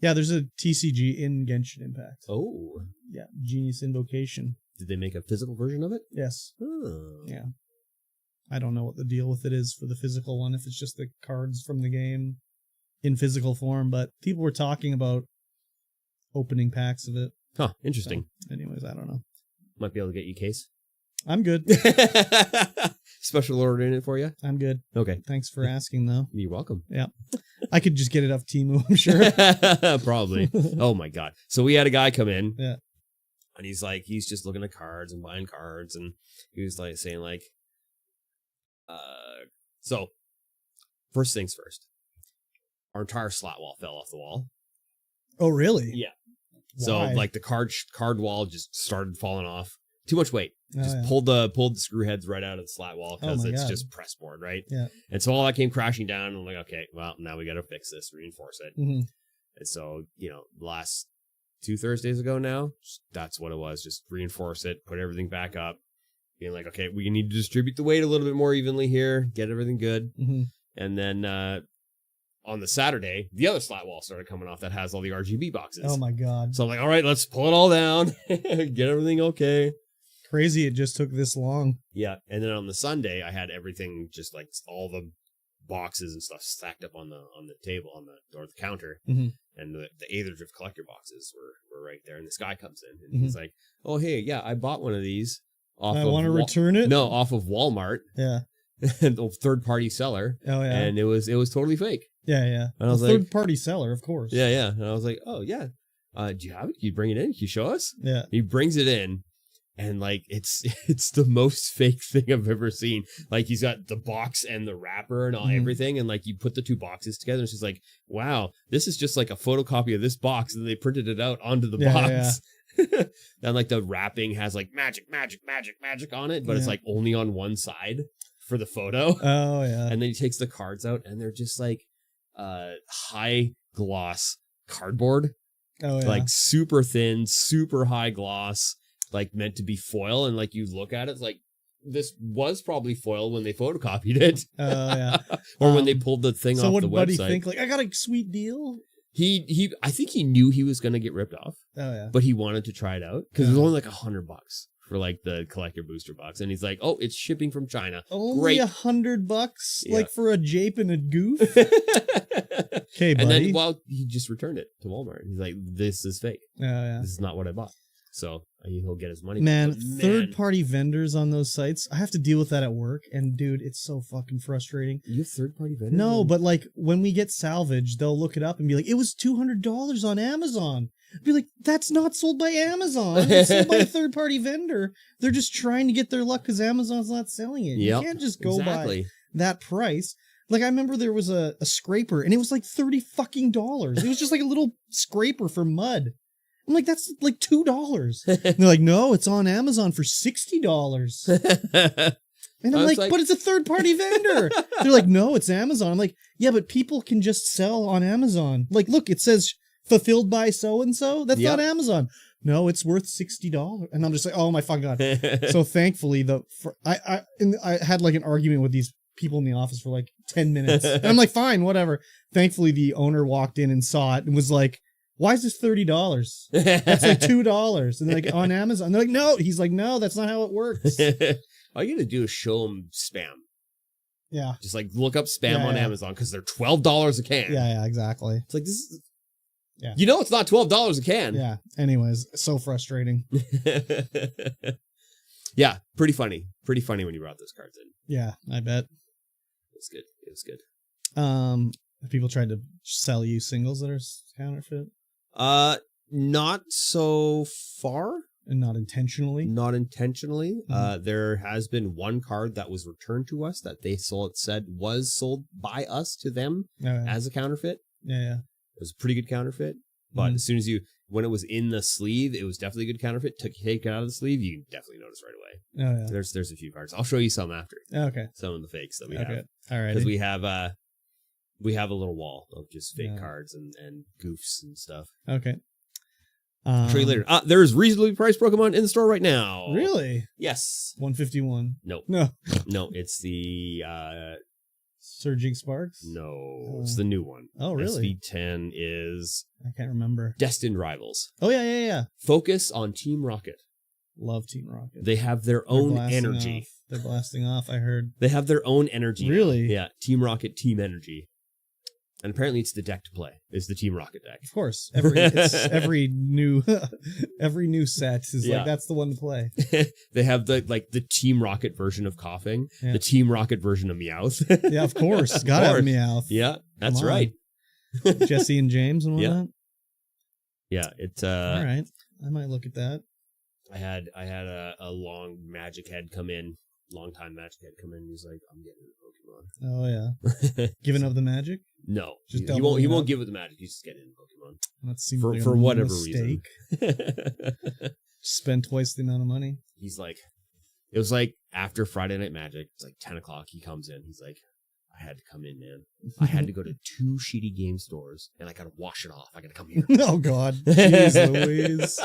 Yeah, there's a TCG in Genshin Impact. Oh. Yeah, Genius Invocation. Did they make a physical version of it? Yes. Oh. Yeah. I don't know what the deal with it is for the physical one, if it's just the cards from the game in physical form, but people were talking about opening packs of it. Huh, interesting. So, anyways, I don't know. Might be able to get you a case. I'm good. Special order in it for you? I'm good. Okay. Thanks for asking, though. You're welcome. Yeah. I could just get it off Temu, I'm sure. Probably. Oh my God. So we had a guy come in. Yeah. And he's just looking at cards and buying cards. And he was like saying like, so first things first, our entire slot wall fell off the wall. Oh, really? Yeah. Why? So like the card wall just started falling off. Too much weight. Oh, Just yeah. pulled the screw heads right out of the slat wall because Oh, my it's God. just press board, right? Yeah. And so all that came crashing down. And I'm like, okay, well, now we got to fix this, reinforce it. Mm-hmm. And so, last 2 Thursdays ago now, that's what it was. Just reinforce it, put everything back up. Being like, okay, we need to distribute the weight a little bit more evenly here, get everything good. Mm-hmm. And then on the Saturday, the other slat wall started coming off that has all the RGB boxes. Oh, my God. So I'm like, all right, let's pull it all down, get everything okay. Crazy it just took this long. Yeah. And then on the Sunday, I had everything just like all the boxes and stuff stacked up on the table, on the counter. Mm-hmm. And the Aetherdrift collector boxes were right there. And this guy comes in and he's like, oh, hey, yeah, I bought one of these. I want to return it? No, off of Walmart. Yeah. The third-party seller. Oh, yeah. And it was totally fake. Yeah, yeah. And I was like, third-party seller, of course. Yeah, yeah. And I was like, oh, yeah. Do you have it? Can you bring it in? Can you show us? Yeah. He brings it in. And like it's the most fake thing I've ever seen. Like he's got the box and the wrapper and all everything, and like you put the two boxes together, and she's like, "Wow, this is just like a photocopy of this box," and they printed it out onto the box. Yeah. And like the wrapping has like magic on it, but it's like only on one side for the photo. Oh yeah. And then he takes the cards out, and they're just like high gloss cardboard. Oh yeah. Like super thin, super high gloss. Like meant to be foil, and like you look at it, it's like this was probably foil when they photocopied it. Oh yeah. Or when they pulled the thing off the website. So what did Buddy think? Like, I got a sweet deal. I think he knew he was gonna get ripped off. Oh yeah. But he wanted to try it out because it was only like $100 for like the collector booster box, and he's like, "Oh, it's shipping from China. Only $100, like for a jape and a goof." Okay, buddy. And then, he just returned it to Walmart. He's like, "This is fake. Oh yeah. This is not what I bought." So he'll get his money. Man, third-party vendors on those sites, I have to deal with that at work, and dude, it's so fucking frustrating. You have third-party vendors? No, but like when we get salvage, they'll look it up and be like, it was $200 on Amazon. I'd be like, that's not sold by Amazon. It's sold by a third-party vendor. They're just trying to get their luck because Amazon's not selling it. Yep, you can't just go by that price. Like, I remember there was a scraper, and it was like $30 fucking. It was just like a little scraper for mud. I'm like, that's like $2. And they're like, no, it's on Amazon for $60. And I'm like, but it's a third-party vendor. They're like, no, it's Amazon. I'm like, yeah, but people can just sell on Amazon. Like, look, it says fulfilled by so-and-so. That's not Amazon. No, it's worth $60. And I'm just like, oh my fucking God. So thankfully, I had like an argument with these people in the office for like 10 minutes. And I'm like, fine, whatever. Thankfully, the owner walked in and saw it and was like, why is this $30? That's like $2. And they're like, on Amazon. And they're like, no. He's like, no, that's not how it works. All you gotta do is show them spam. Yeah. Just like look up spam on Amazon because they're $12 a can. Yeah, exactly. It's like, this is... Yeah. You know it's not $12 a can. Yeah. Anyways, so frustrating. Yeah, pretty funny. Pretty funny when you brought those cards in. Yeah, I bet. It was good. It was good. Have people tried to sell you singles that are counterfeit? Not so far. And not intentionally? Not intentionally. Mm-hmm. There has been one card that was returned to us that they said was sold by us to them as a counterfeit. Yeah. It was a pretty good counterfeit. But as soon as when it was in the sleeve, it was definitely a good counterfeit. Take it out of the sleeve, you can definitely notice right away. Oh, yeah. There's a few cards. I'll show you some after. Okay. Some of the fakes that we have. All right. Because we have a little wall of just fake cards and goofs and stuff. Okay. I'll show you later. There's reasonably priced Pokemon in the store right now. Really? Yes. 151. No. No. No, it's the Surging Sparks? No, it's the new one. Oh, really? SV10 is I can't remember. Destined Rivals. Oh, yeah. Focus on Team Rocket. Love Team Rocket. They have their They're own blasting energy. off. They're blasting off, I heard. They have their own energy. Really? Yeah, Team Rocket, Team Energy. And apparently it's the deck to play. It's the Team Rocket deck. Of course. Every new set is like, that's the one to play. They have the Team Rocket version of coughing, the Team Rocket version of Meowth. Yeah, of course. Gotta have Meowth. Yeah, that's right. Jesse and James and whatnot. Yeah, it's all right. I might look at that. I had a long time Magic head come in. He's like, I'm getting a Pokemon. Oh yeah. Giving up the Magic? No. Just he won't give it the Magic. He's just getting a Pokemon. That seems for, like for a whatever mistake. reason. Spend twice the amount of money. He's like, it was like after Friday Night Magic, it's like 10 o'clock, he comes in. He's like, I had to come in, man. I had to go to 2 shitty game stores and I gotta wash it off. I gotta come here. Oh God. Jeez Louise.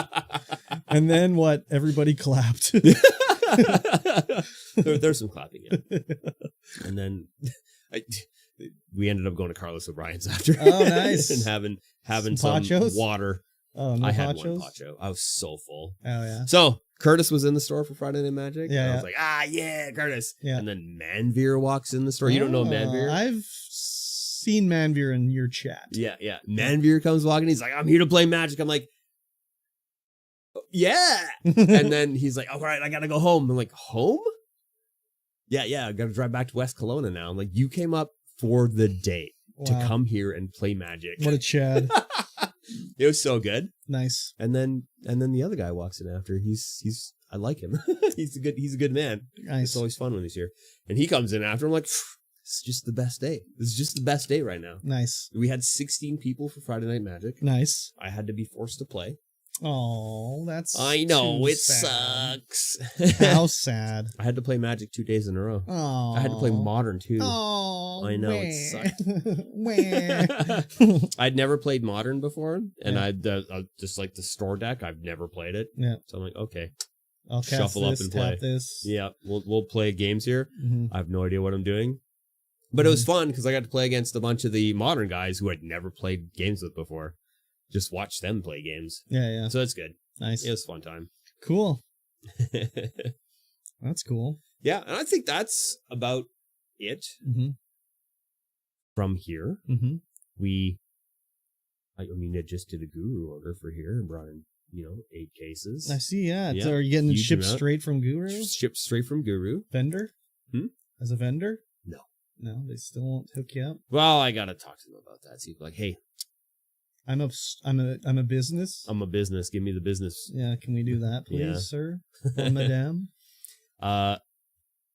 And then what? Everybody clapped. There's some clapping, yeah. And then we ended up going to Carlos O'Brien's after. Oh, nice. And having some water. Oh, no, I had one Pacho. I was so full. Oh yeah. So Curtis was in the store for Friday Night Magic. Yeah. I was like, yeah, Curtis. Yeah. And then Manveer walks in the store. You don't know Manveer? I've seen Manveer in your chat. Yeah. Manveer comes walking. He's like, I'm here to play Magic. I'm like, yeah. And then he's like, all right, I gotta go home. I'm like, home? Yeah, I gotta drive back to West Kelowna now. I'm like, you came up for the day to come here and play Magic. What a Chad. It was so good. Nice. And then the other guy walks in after. He's I like him. he's a good man. Nice. It's always fun when he's here. And he comes in after. I'm like, it's just the best day. This is just the best day right now. Nice. We had 16 people for Friday Night Magic. Nice. I had to be forced to play. Oh, that's I know, it sad. sucks. How sad. I had to play Magic 2 days in a row. Oh. I had to play Modern too. Oh, I know, it sucked. I'd never played Modern before, and I'd just like the store deck. I've never played it. Yeah. So I'm like, okay, I'll shuffle this, up and play this. Yeah, we'll play games here. Mm-hmm. I have no idea what I'm doing, but it was fun because I got to play against a bunch of the Modern guys who I'd never played games with before. Just watch them play games. Yeah. So that's good. Nice. It was a fun time. Cool. That's cool. Yeah, and I think that's about it. Mm-hmm. From here. Mm-hmm. I mean, it just did a Guru order for here and brought in, 8 cases. I see, yeah. Yeah, So are you getting huge shipped amount. straight from Guru? Shipped straight from Guru. Vendor? As a vendor? No. No, they still won't hook you up? Well, I got to talk to them about that. See, like, hey, I'm a business. I'm a business. Give me the business. Yeah, can we do that, please, sir? Or madame? And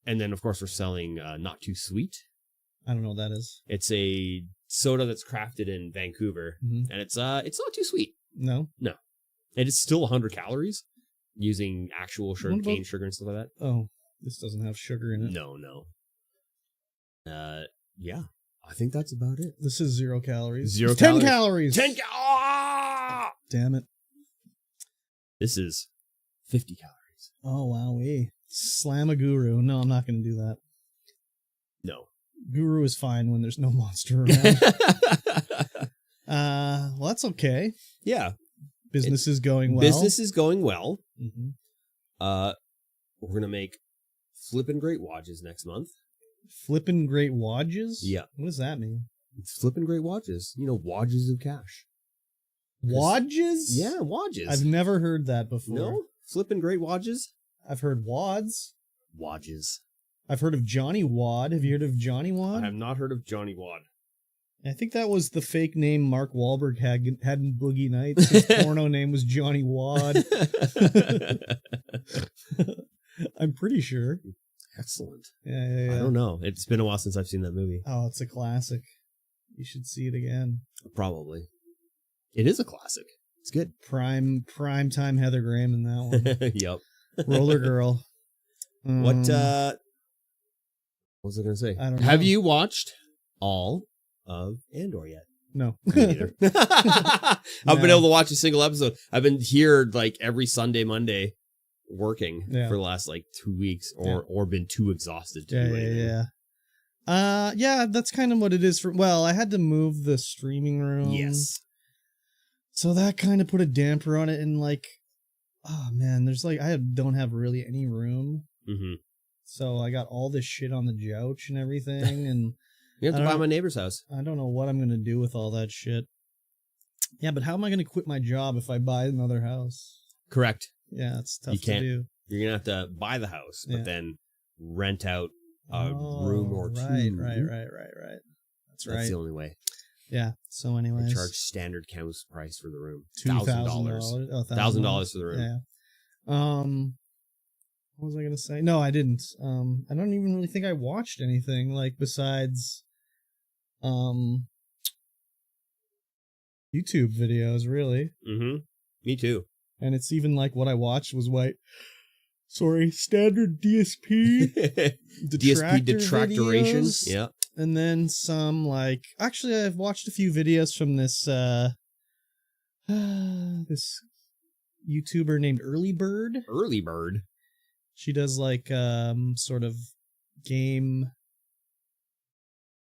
then, of course, we're selling Not Too Sweet. I don't know what that is. It's a soda that's crafted in Vancouver, and it's not too sweet. No? No. And it's still 100 calories using actual cane sugar and stuff like that. Oh, this doesn't have sugar in it. No. Yeah. I think that's about it. This is 0 calories. 0 10 calories. calories. 10 calories. Damn it. This is 50 calories. Oh, wow. Slam a Guru. No, I'm not going to do that. No. Guru is fine when there's no monster around. Well, that's okay. Yeah. Business is going well. Business is going well. Mm-hmm. We're going to make flippin' great watches next month. Flippin' great watches? Yeah. What does that mean? It's flippin' great watches. Watches of cash. Watches? Yeah, watches. I've never heard that before. No? Flippin' great watches? I've heard wads. Watches. I've heard of Johnny Wad. Have you heard of Johnny Wad? I have not heard of Johnny Wad. I think that was the fake name Mark Wahlberg had in Boogie Nights. His porno name was Johnny Wad. I'm pretty sure. Excellent. Yeah. I don't know. It's been a while since I've seen that movie. Oh, it's a classic. You should see it again. Probably. It is a classic. It's good. Prime time Heather Graham in that one. Yep. Roller Girl. What was I going to say? I don't know. Have you watched all of Andor yet? No. Me neither. I've been able to watch a single episode. I've been here like every Sunday, Monday working for the last like 2 weeks or been too exhausted to do anything. Yeah. Yeah, that's kind of what it is well, I had to move the streaming room. Yes. So that kind of put a damper on it, and like, oh man, there's like, don't have really any room. Mm-hmm. So I got all this shit on the couch and everything, and you have to buy my neighbor's house. I don't know what I'm gonna do with all that shit. Yeah, but how am I gonna quit my job if I buy another house? Correct. Yeah, it's tough to do. You're gonna have to buy the house, but then rent out a room or two. Right. That's the only way. Yeah. So, anyways, they charge standard house price for the room. $2,000. $1,000 for the room. Yeah. What was I gonna say? No, I didn't. I don't even really think I watched anything like besides, YouTube videos. Really. Mm-hmm. Me too. And it's even like what I watched was standard DSP. DSP detractoration. Yeah. And then some like, actually I've watched a few videos from this this YouTuber named Early Bird. Early Bird. She does like sort of game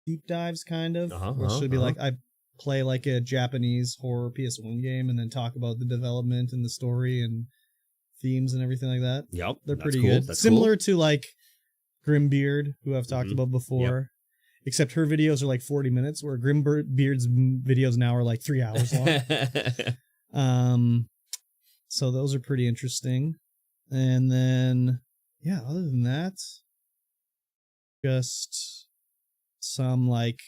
deep dives kind of. Where she'll be like, I play like a Japanese horror PS1 game and then talk about the development and the story and themes and everything like that. Yep. They're pretty good. That's similar to like Grimbeard, who I've talked about before. Yep. Except her videos are like 40 minutes, where Grimbeard's videos now are like 3 hours long. So those are pretty interesting. And then, yeah, other than that, just some like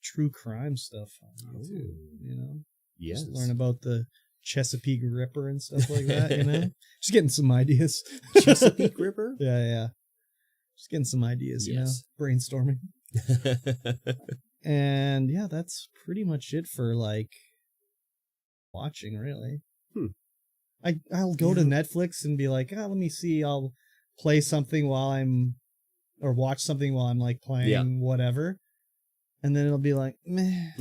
true crime stuff on YouTube, you know? Yes. Just learn about the Chesapeake Ripper and stuff like that, you know? Just getting some ideas. Chesapeake Ripper? Yeah. Just getting some ideas, you know? Brainstorming. And yeah, that's pretty much it for like watching, really. I'll go to Netflix and be like, let me see, I'll play something or watch something while I'm like playing whatever. And then it'll be like, meh.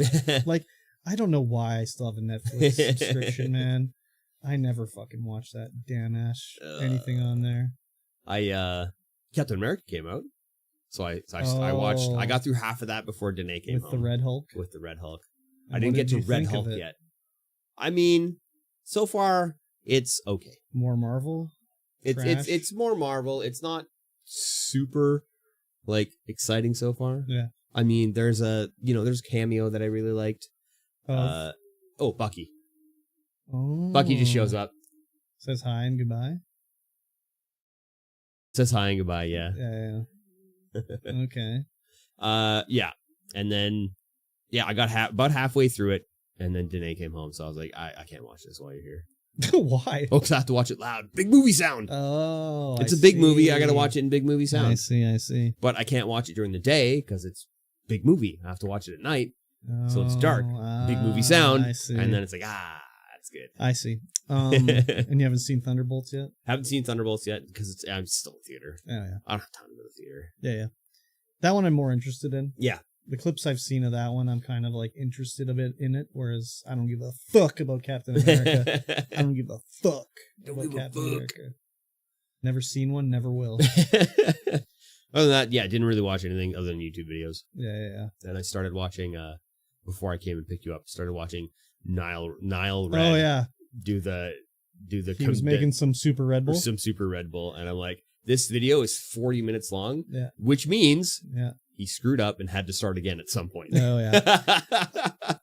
Like, I don't know why I still have a Netflix subscription, man. I never fucking watch that damn anything on there. Captain America came out. So I watched, I got through half of that before Danae came home. With the Red Hulk? With the Red Hulk. I didn't get to Red Hulk yet. I mean, so far, it's okay. More Marvel? It's more Marvel. It's not super, like, exciting so far. Yeah. I mean, there's a cameo that I really liked. Bucky. Oh. Bucky just shows up. Says hi and goodbye? Says hi and goodbye, yeah. Yeah. Okay. Yeah. And then, I got about halfway through it, and then Danae came home, so I was like, I can't watch this while you're here. Why? Oh, because I have to watch it loud. Big movie sound. Oh, it's a big movie. I got to watch it in big movie sound. I see. But I can't watch it during the day because it's big movie. I have to watch it at night, so it's dark. Big movie sound. I see. And then it's like, that's good. I see. And you haven't seen Thunderbolts yet? Haven't seen Thunderbolts yet because I'm still in theater. Oh, yeah. I don't have time to go to the theater. Yeah. That one I'm more interested in. Yeah. The clips I've seen of that one, I'm kind of like interested a bit in it, whereas I don't give a fuck about Captain America. I don't give a fuck about Captain America. Never seen one, never will. Other than that, I didn't really watch anything other than YouTube videos. Yeah. And I started watching, before I came and picked you up, started watching Nile Red. Oh, yeah. Do the he was making some Super Red Bull. Some Super Red Bull, and I'm like, this video is 40 minutes long, yeah, which means yeah, he screwed up and had to start again at some point. Oh yeah.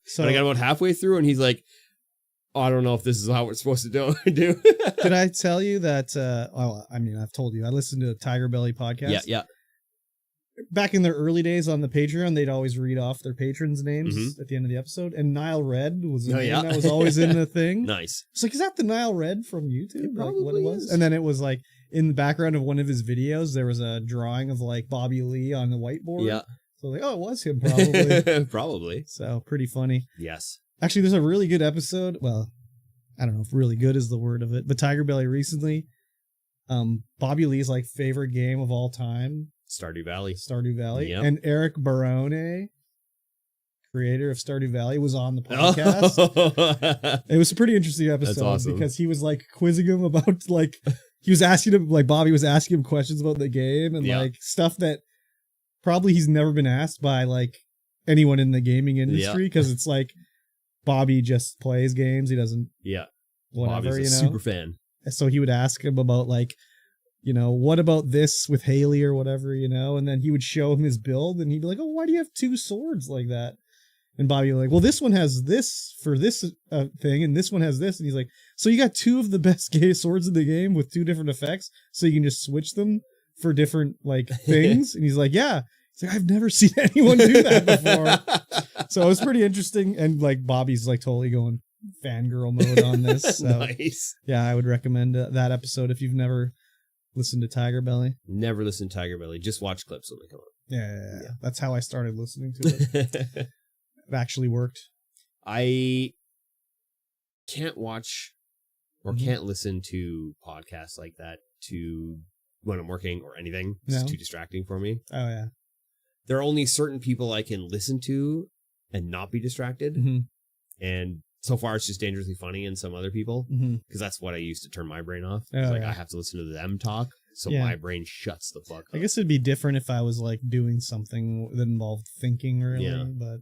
So I got about halfway through, and he's like, I don't know if this is how we're supposed to do. Did I tell you that? I've told you. I listened to a Tiger Belly podcast. Yeah. Back in their early days on the Patreon, they'd always read off their patrons' names at the end of the episode. And Nile Red was the name that was always in the thing. Nice. It's like, is that the Nile Red from YouTube? It probably what it was? is. And then it was like, in the background of one of his videos, there was a drawing of like Bobby Lee on the whiteboard. Yeah. So like, it was him probably. Probably. So pretty funny. Yes. Actually, there's a really good episode. Well, I don't know if really good is the word of it, but Tiger Belly recently, Bobby Lee's like favorite game of all time. Stardew Valley. Yep. And Eric Barone, creator of Stardew Valley, was on the podcast. It was a pretty interesting episode because he was like quizzing him about like, he was asking him, like Bobby was asking him questions about the game and like stuff that probably he's never been asked by like anyone in the gaming industry because it's like Bobby just plays games. He doesn't. Yeah. Whatever, Bobby's a super fan. So he would ask him about like, what about this with Haley or whatever, and then he would show him his build and he'd be like, oh, why do you have 2 swords like that? And Bobby would be like, well, this one has this for this thing and this one has this. And he's like, so you got 2 of the best gay swords in the game with 2 different effects so you can just switch them for different like things? And he's like, yeah. He's like, I've never seen anyone do that before. So it was pretty interesting. And like Bobby's like totally going fangirl mode on this. So, nice. Yeah, I would recommend that episode if you've never listened to Tiger Belly. Never listened to Tiger Belly. Just watch clips when they come up. Yeah. That's how I started listening to it. It actually worked. I can't watch or can't listen to podcasts like that when I'm working or anything. It's too distracting for me. Oh, yeah. There are only certain people I can listen to and not be distracted. And so far, it's just dangerously funny and some other people because that's what I use to turn my brain off. I have to listen to them talk. So my brain shuts the fuck up. I guess it'd be different if I was like doing something that involved thinking really. Yeah. But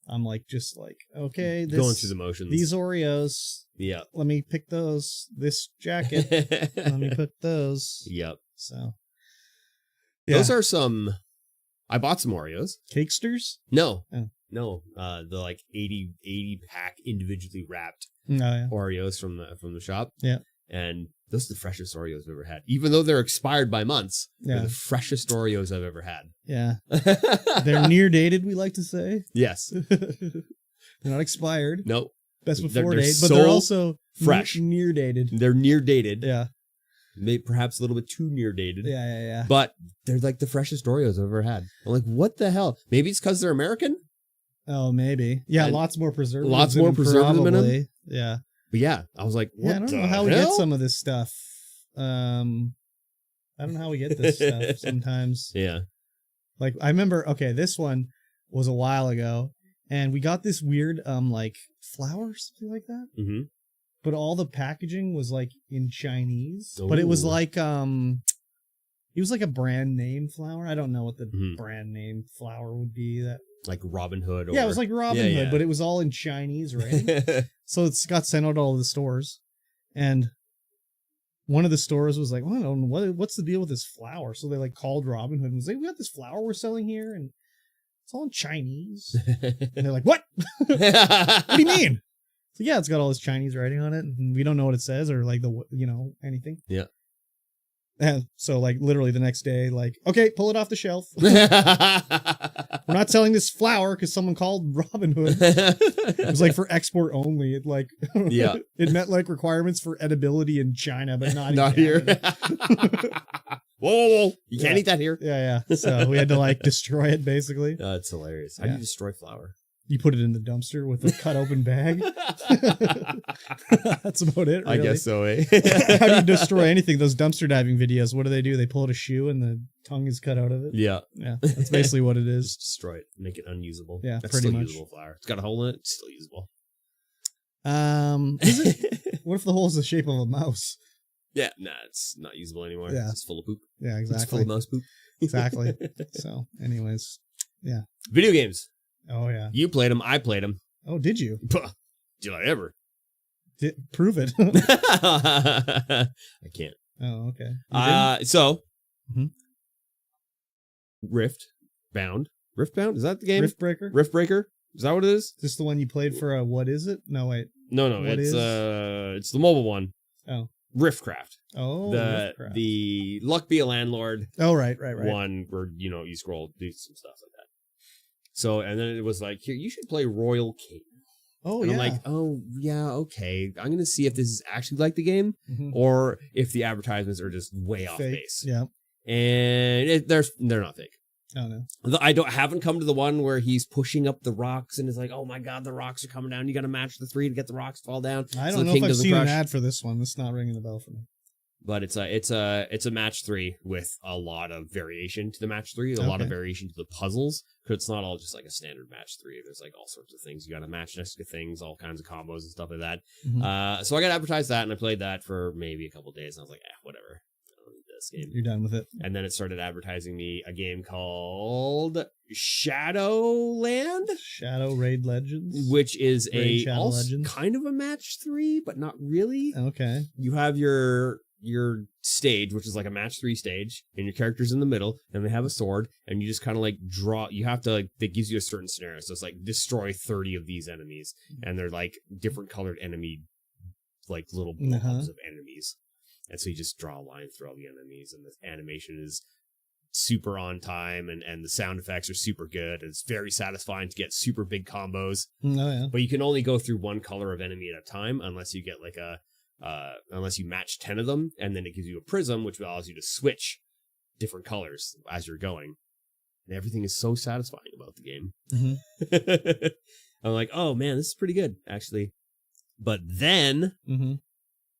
I'm like, just like, okay, going through the motions. These Oreos. Yeah. Let me pick those. This jacket. Let me put those. Yep. So. Yeah. Those are some. I bought some Oreos. Cakesters? No. Oh. No. The like 80 pack individually wrapped Oreos from the shop. Yeah. And those are the freshest Oreos I've ever had. Even though they're expired by months, they're the freshest Oreos I've ever had. Yeah. They're near dated, we like to say. Yes. They're not expired. Nope. Best before date, but they're also fresh. Near dated. They're near dated. Yeah. Maybe perhaps a little bit too near dated. Yeah. But they're like the freshest Oreos I've ever had. I'm like, what the hell? Maybe it's because they're American? Oh, maybe. Yeah, and lots more preservatives. Lots more preservatives in them? Yeah. But yeah, I was like, what I don't know how we get some of this stuff. I don't know how we get this stuff sometimes. Yeah. Like, I remember, this one was a while ago, and we got this weird, like, flour, something like that. Mm-hmm. But all the packaging was, like, in Chinese. Ooh. But it was like, it was like a brand name flour. I don't know what the brand name flour would be. That like Robin Hood. It was like Robin Hood, but it was all in Chinese, right? So it's got sent out to all the stores, and one of the stores was like, well, I don't know, what's the deal with this flour? So they like called Robin Hood and was like, we got this flour we're selling here, and it's all in Chinese. And they're like, what? What do you mean? So yeah, it's got all this Chinese writing on it, and we don't know what it says or like anything. Yeah. And so like literally the next day, like, okay, pull it off the shelf. We're not selling this flour because someone called Robin Hood. It was like for export only. It like it met like requirements for edibility in China, but not here. Whoa. You can't eat that here. Yeah. So we had to like destroy it basically. That's hilarious. How do you destroy flour? You put it in the dumpster with a cut open bag. That's about it, really. I guess so, eh? How do you destroy anything? Those dumpster diving videos, what do? They pull out a shoe and the tongue is cut out of it? Yeah. Yeah, that's basically what it is. Just destroy it. Make it unusable. Yeah, that's pretty still much. Usable flour. It's got a hole in it. It's still usable. Is it? What if the hole is the shape of a mouse? Yeah, nah, it's not usable anymore. Yeah. It's full of poop. Yeah, exactly. It's full of mouse poop. Exactly. So, anyways, yeah. Video games. Oh, yeah. You played them. I played them. Oh, did you? Did I ever? Prove it. I can't. Oh, okay. Riftbound. Riftbound? Is that the game? Riftbreaker? Riftbreaker? Is that what it is? Is this the one you played for a what is it? No, wait. No. It's the mobile one. Oh. Riftcraft. Oh, Riftcraft. The Luck Be a Landlord. Oh, right. One where, you scroll, do some stuff like that. So, and then it was like, here, you should play Royal King. Oh, and yeah. I'm like, oh, yeah, okay. I'm going to see if this is actually like the game or if the advertisements are just way off base. Yeah. And they're not fake. Oh, no. I haven't come to the one where he's pushing up the rocks and is like, oh my God, the rocks are coming down. You got to match the 3 to get the rocks to fall down. I don't know if I've seen an ad for this one. It's not ringing the bell for me. But it's a match 3 with a lot of variation to the match 3, a lot of variation to the puzzles. Because it's not all just like a standard match 3. There's like all sorts of things. You got to match next to things, all kinds of combos and stuff like that. So I got advertised that and I played that for maybe a couple days and I was like, whatever. I don't need this game. You're done with it. And then it started advertising me a game called Shadowland, Shadow Raid Legends, which is Legends. kind of a match 3, but not really. Okay. You have your stage, which is like a match 3 stage, and your character's in the middle, and they have a sword, and you just kind of like draw. You have to, like, that gives you a certain scenario. So it's like destroy 30 of these enemies, and they're like different colored enemy, like little blobs of enemies. And so you just draw a line through all the enemies, and the animation is super on time, and the sound effects are super good. It's very satisfying to get super big combos. Oh yeah. But you can only go through one color of enemy at a time unless you get like unless you match 10 of them, and then it gives you a prism, which allows you to switch different colors as you're going. And everything is so satisfying about the game. Mm-hmm. I'm like, oh man, this is pretty good, actually. But then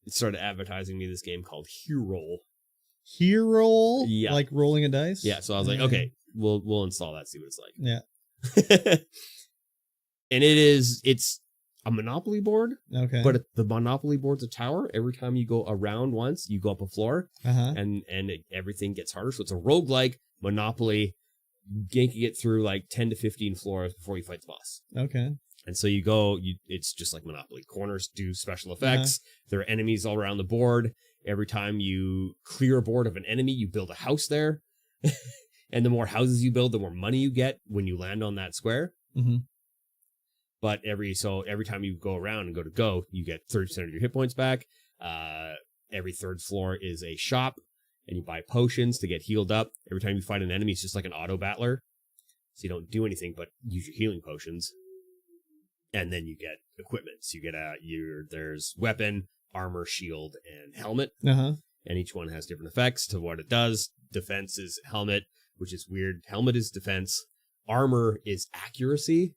it started advertising me this game called Hero. Hero? Yeah. Like rolling a dice? Yeah, so I was like, okay, we'll install that, see what it's like. Yeah. And it's a Monopoly board. Okay. But the Monopoly board's a tower. Every time you go around once, you go up a floor, and everything gets harder. So it's a roguelike Monopoly. You can get through like 10 to 15 floors before you fight the boss. Okay. And so you go, it's just like Monopoly. Corners do special effects. There are enemies all around the board. Every time you clear a board of an enemy, you build a house there. And the more houses you build, the more money you get when you land on that square. Mm-hmm. But every time you go around and go, you get 30% of your hit points back. Every third floor is a shop, and you buy potions to get healed up. Every time you fight an enemy, it's just like an auto battler. So you don't do anything but use your healing potions. And then you get equipment. So you get there's weapon, armor, shield, and helmet. And each one has different effects to what it does. Defense is helmet, which is weird. Helmet is defense. Armor is accuracy.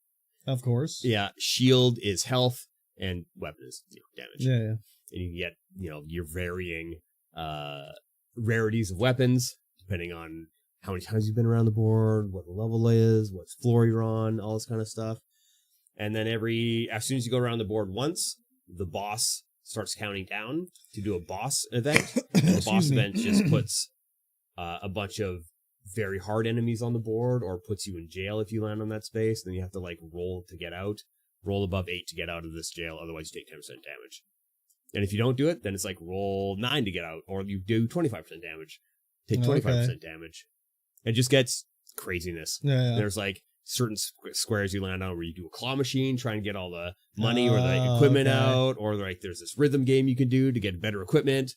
Of course. Yeah. Shield is health, and weapon is damage. Yeah. And you can get, your varying rarities of weapons, depending on how many times you've been around the board, what the level is, what floor you're on, all this kind of stuff. And then as soon as you go around the board once, the boss starts counting down to do a boss event. The boss event just puts a bunch of very hard enemies on the board, or puts you in jail if you land on that space. Then you have to like roll to get out. Roll above 8 to get out of this jail, otherwise you take 10% damage. And if you don't do it, then it's like roll 9 to get out, or you do 25% damage. Take 25% damage. It just gets craziness. Yeah. There's like certain squares you land on where you do a claw machine, trying to get all the money or the equipment out, or like there's this rhythm game you can do to get better equipment.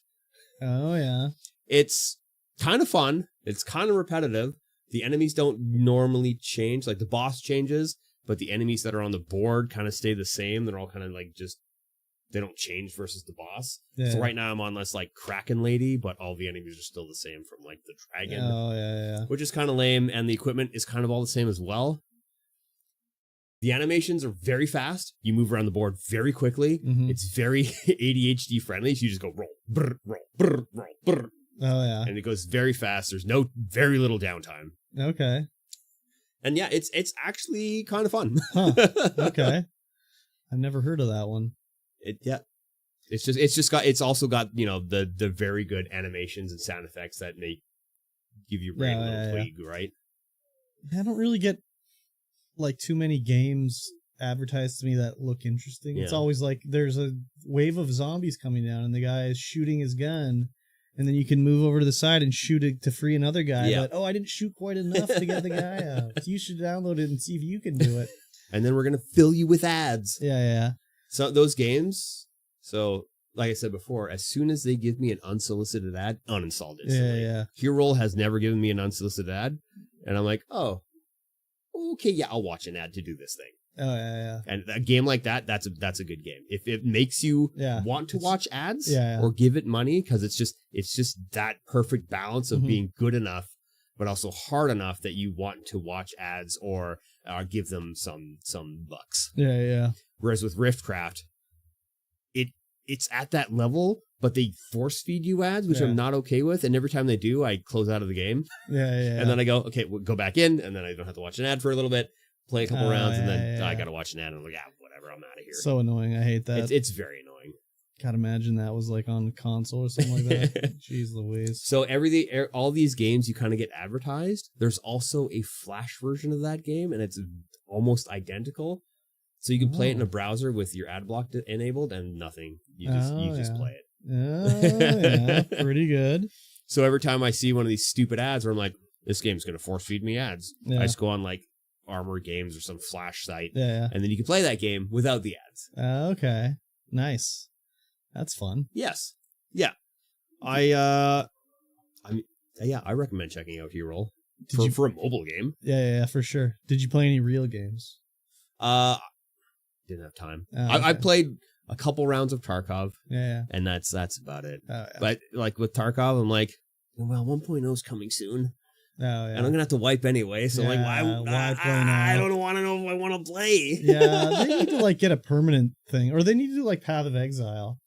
Oh yeah. It's kind of fun. It's kind of repetitive. The enemies don't normally change. Like the boss changes, but the enemies that are on the board kind of stay the same. They're all kind of like they don't change versus the boss. Yeah. So right now I'm on this like Kraken lady, but all the enemies are still the same from like the dragon. Oh yeah. Which is kind of lame, and the equipment is kind of all the same as well. The animations are very fast. You move around the board very quickly. It's very ADHD friendly. So you just go roll, brr, roll, brr, roll, brr. Oh yeah. And it goes very fast. There's very little downtime. Okay. And yeah, it's actually kind of fun. Okay. I've never heard of that one. It's also got, the very good animations and sound effects that make give your brain a little twig, right? I don't really get like too many games advertised to me that look interesting. It's always like there's a wave of zombies coming down and the guy is shooting his gun, and then you can move over to the side and shoot it to free another guy. But I didn't shoot quite enough to get the guy out. You should download it and see if you can do it. And then we're gonna fill you with ads. Yeah. So those games. So like I said before, as soon as they give me an unsolicited ad, uninstalled instantly. Yeah. Hero has never given me an unsolicited ad, and I'm like, oh, okay, yeah, I'll watch an ad to do this thing. Oh yeah. And a game like that's a good game. If it makes you want to watch ads or give it money, because it's just that perfect balance of being good enough, but also hard enough that you want to watch ads or give them some bucks. Yeah. Whereas with Riftcraft, it's at that level, but they force feed you ads, which I'm not okay with. And every time they do, I close out of the game. Yeah. And then I go, okay, we'll go back in, and then I don't have to watch an ad for a little bit, play a couple rounds, and then I got to watch an ad, and I'm like, whatever, I'm out of here. So annoying. I hate that. It's very annoying. Can't imagine that was like on console or something like that. Jeez Louise. So all these games you kind of get advertised. There's also a Flash version of that game, and it's almost identical. So you can play it in a browser with your ad block enabled and nothing. You just play it. Oh, yeah. Pretty good. So every time I see one of these stupid ads where I'm like, this game's going to force feed me ads, I just go on like Armor Games or some Flash site, and then you can play that game without the ads. Okay. Nice. That's fun. Yes. Yeah. I recommend checking out Hero for a mobile game. Yeah, for sure. Did you play any real games? Didn't have time. Okay. I played a couple rounds of Tarkov. Yeah. And that's about it. Oh, yeah. But like with Tarkov, I'm like, well, 1.0 is coming soon. Oh, yeah. And I'm going to have to wipe anyway. So like, why play now? I don't want to know if I want to play. Yeah, they need to like get a permanent thing. Or they need to do like Path of Exile,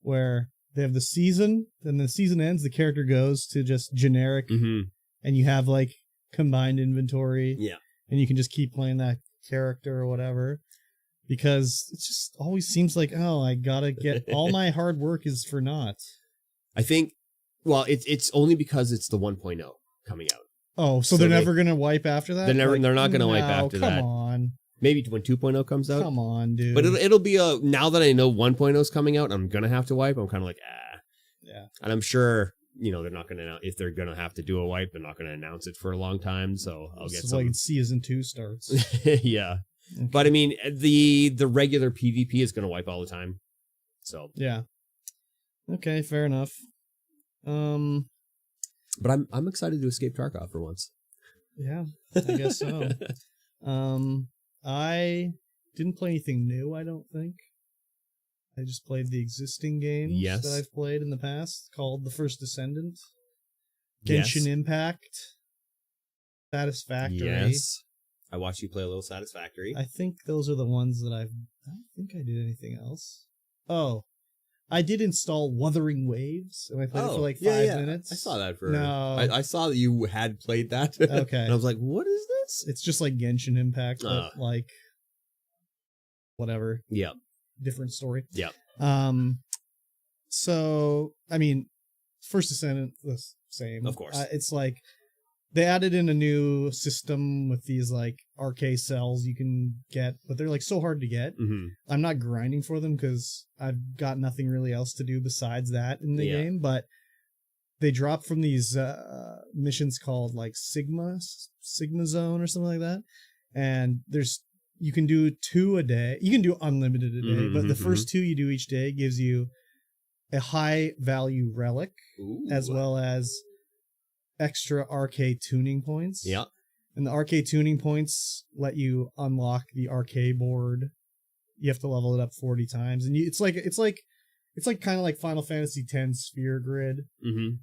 where they have the season, then the season ends, the character goes to just generic, and you have like combined inventory. Yeah. And you can just keep playing that character or whatever. Because it just always seems like, oh, I gotta get all my hard work is for naught. I think, well, it's only because it's the 1.0 coming out. Oh, so they're never gonna wipe after that? They're not gonna wipe after that. Come on. Maybe when 2.0 comes out. Come on, dude. But it'll be now that I know 1.0 is coming out, I'm gonna have to wipe. I'm kind of like, Yeah. And I'm sure, they're not gonna, if they're gonna have to do a wipe, they're not gonna announce it for a long time. So I'll get some. Like season 2 starts. Yeah. Okay. But I mean, the regular PvP is going to wipe all the time. So yeah. Okay, fair enough. But I'm excited to escape Tarkov for once. Yeah, I guess so. I didn't play anything new, I don't think. I just played the existing games that I've played in the past, called The First Descendant, Genshin Impact, Satisfactory. Yes. I watched you play a little Satisfactory. I think those are the ones that I don't think I did anything else. Oh, I did install Wuthering Waves, and I played it for like 5 minutes. I saw that No. I saw that you had played that. Okay. And I was like, what is this? It's just like Genshin Impact, but like whatever. Yeah. Different story. Yeah. So, I mean, First Descendant, the same. Of course. It's like they added in a new system with these like RK cells you can get, but they're like so hard to get. Mm-hmm. I'm not grinding for them because I've got nothing really else to do besides that in the game, but they drop from these missions called like Sigma Zone or something like that. And you can do 2 a day. You can do unlimited a day, but the first 2 you do each day gives you a high value relic as well as extra RK tuning points. Yeah. And the RK tuning points let you unlock the RK board. You have to level it up 40 times. And it's like kind of like Final Fantasy X Sphere Grid,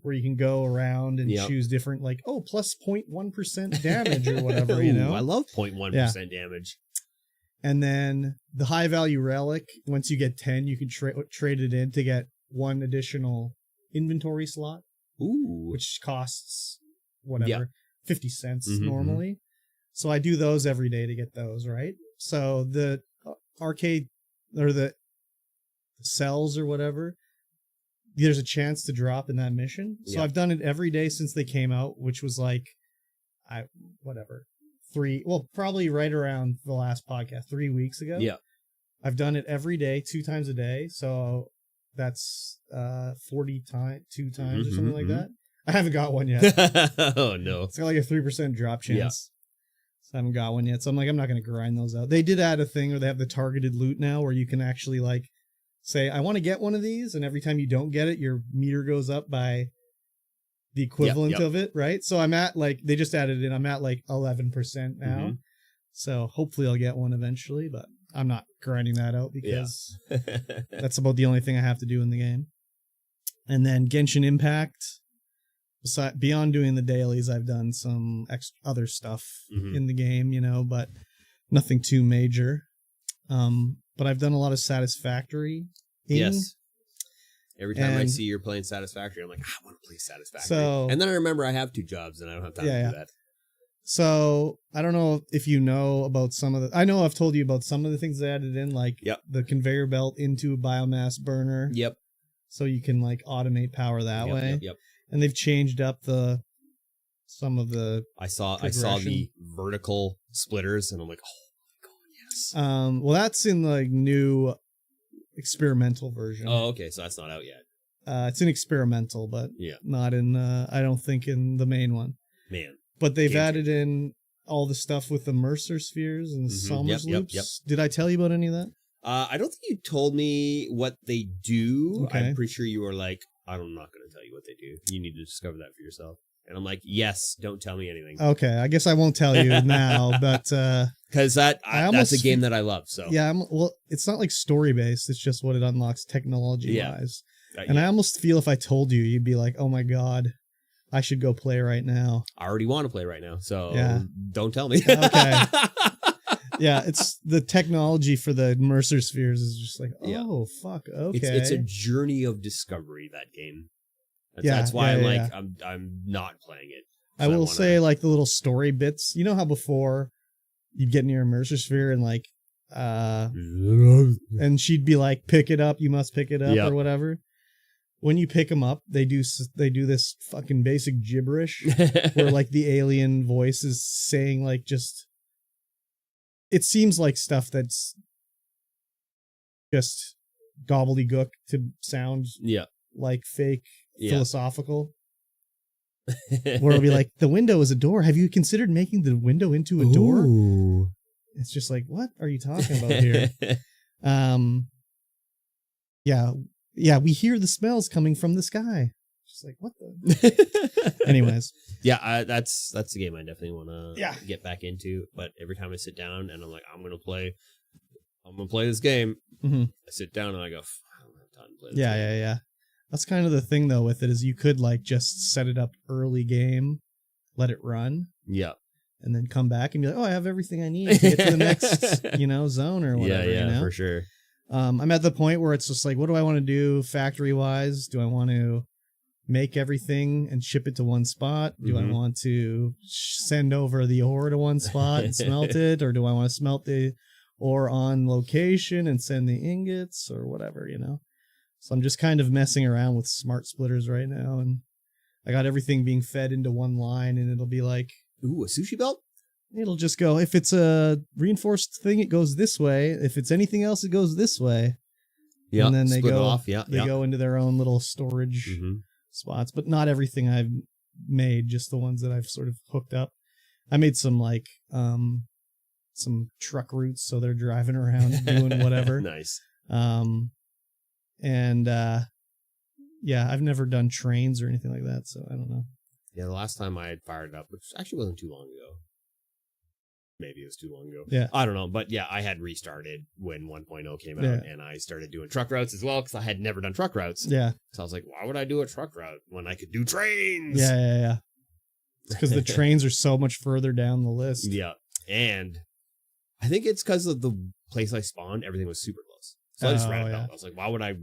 where you can go around and choose different, like, plus 0.1% damage or whatever, I love 0.1% damage. And then the high value relic, once you get 10, you can trade it in to get 1 additional inventory slot. Ooh. Which costs whatever, 50 cents normally. So I do those every day to get those, right? So the arcade or the cells or whatever, there's a chance to drop in that mission. So I've done it every day since they came out, which was like, probably right around the last podcast, 3 weeks ago. Yeah. I've done it every day, 2 times a day. So that's 2 times or something like that. I haven't got one yet. Oh no. It's got like a 3% drop chance. Yeah. So I haven't got one yet. So I'm like, I'm not going to grind those out. They did add a thing where they have the targeted loot now where you can actually like say, I want to get one of these. And every time you don't get it, your meter goes up by the equivalent of it. Right. So I'm at like, they just added in, I'm at like 11% now. So hopefully I'll get one eventually, but I'm not grinding that out because that's about the only thing I have to do in the game. And then Genshin Impact, beyond doing the dailies, I've done some other stuff in the game, but nothing too major. But I've done a lot of Satisfactory. Yes. Every time I see you're playing Satisfactory, I'm like, I want to play Satisfactory. And then I remember I have 2 jobs and I don't have time to do that. So I don't know if you know about some of the. I know I've told you about some of the things they added in, like the conveyor belt into a biomass burner. Yep. So you can like automate power that way. Yep. And they've changed up some of the. I saw the vertical splitters, and I'm like, oh my god, yes. Well, that's in the new experimental version. Oh, okay, so that's not out yet. It's an experimental, but not in. I don't think in the main one. Man. But they've added in all the stuff with the Mercer spheres and the Somers loops. Yep. Did I tell you about any of that? I don't think you told me what they do. Okay. I'm pretty sure you were like, I'm not going to tell you what they do. You need to discover that for yourself. And I'm like, yes, don't tell me anything. Okay, I guess I won't tell you now, but because that's a game that I love. So yeah, well, it's not like story based. It's just what it unlocks technology wise. And I almost feel if I told you, you'd be like, oh my god, I should go play right now. I already want to play right now, so don't tell me. Okay. Yeah, it's the technology for the Mercer spheres is just like, oh fuck, okay. It's a journey of discovery, that game. That's why I'm not playing it. I will say like the little story bits. You know how before you'd get near a Mercer sphere and like and she'd be like, pick it up, you must pick it up or whatever. When you pick them up, they do this fucking basic gibberish where like the alien voice is saying like just. It seems like stuff that's just gobbledygook to sound like fake philosophical. Where it'll be like, the window is a door. Have you considered making the window into a door? It's just like, what are you talking about here? Yeah, we hear the smells coming from the sky. Just like, what the? Anyways. Yeah, that's the game I definitely want to get back into. But every time I sit down and I'm like, I'm gonna play this game. Mm-hmm. I sit down and I go, I don't have time to play this game. Yeah. That's kind of the thing though with it is you could like just set it up early game, let it run. Yeah. And then come back and be like, oh, I have everything I need to get to the next, zone or whatever. Yeah, for sure. I'm at the point where it's just like, what do I want to do factory wise? Do I want to make everything and ship it to one spot? Do I want to send over the ore to one spot and smelt it? Or do I want to smelt the ore on location and send the ingots or whatever, So I'm just kind of messing around with smart splitters right now. And I got everything being fed into one line and it'll be like, ooh, a sushi belt? It'll just go, if it's a reinforced thing, it goes this way. If it's anything else, it goes this way. Yeah. And then they go off. They go into their own little storage spots, but not everything I've made, just the ones that I've sort of hooked up. I made some like some truck routes, so they're driving around doing whatever. Nice. I've never done trains or anything like that, so I don't know. Yeah, the last time I had fired it up, which actually wasn't too long ago. Maybe it was too long ago. Yeah. I don't know. But yeah, I had restarted when 1.0 came out and I started doing truck routes as well because I had never done truck routes. Yeah. So I was like, why would I do a truck route when I could do trains? Yeah. It's because the trains are so much further down the list. Yeah. And I think it's because of the place I spawned, everything was super close. So I just ran it out. I was like, why would I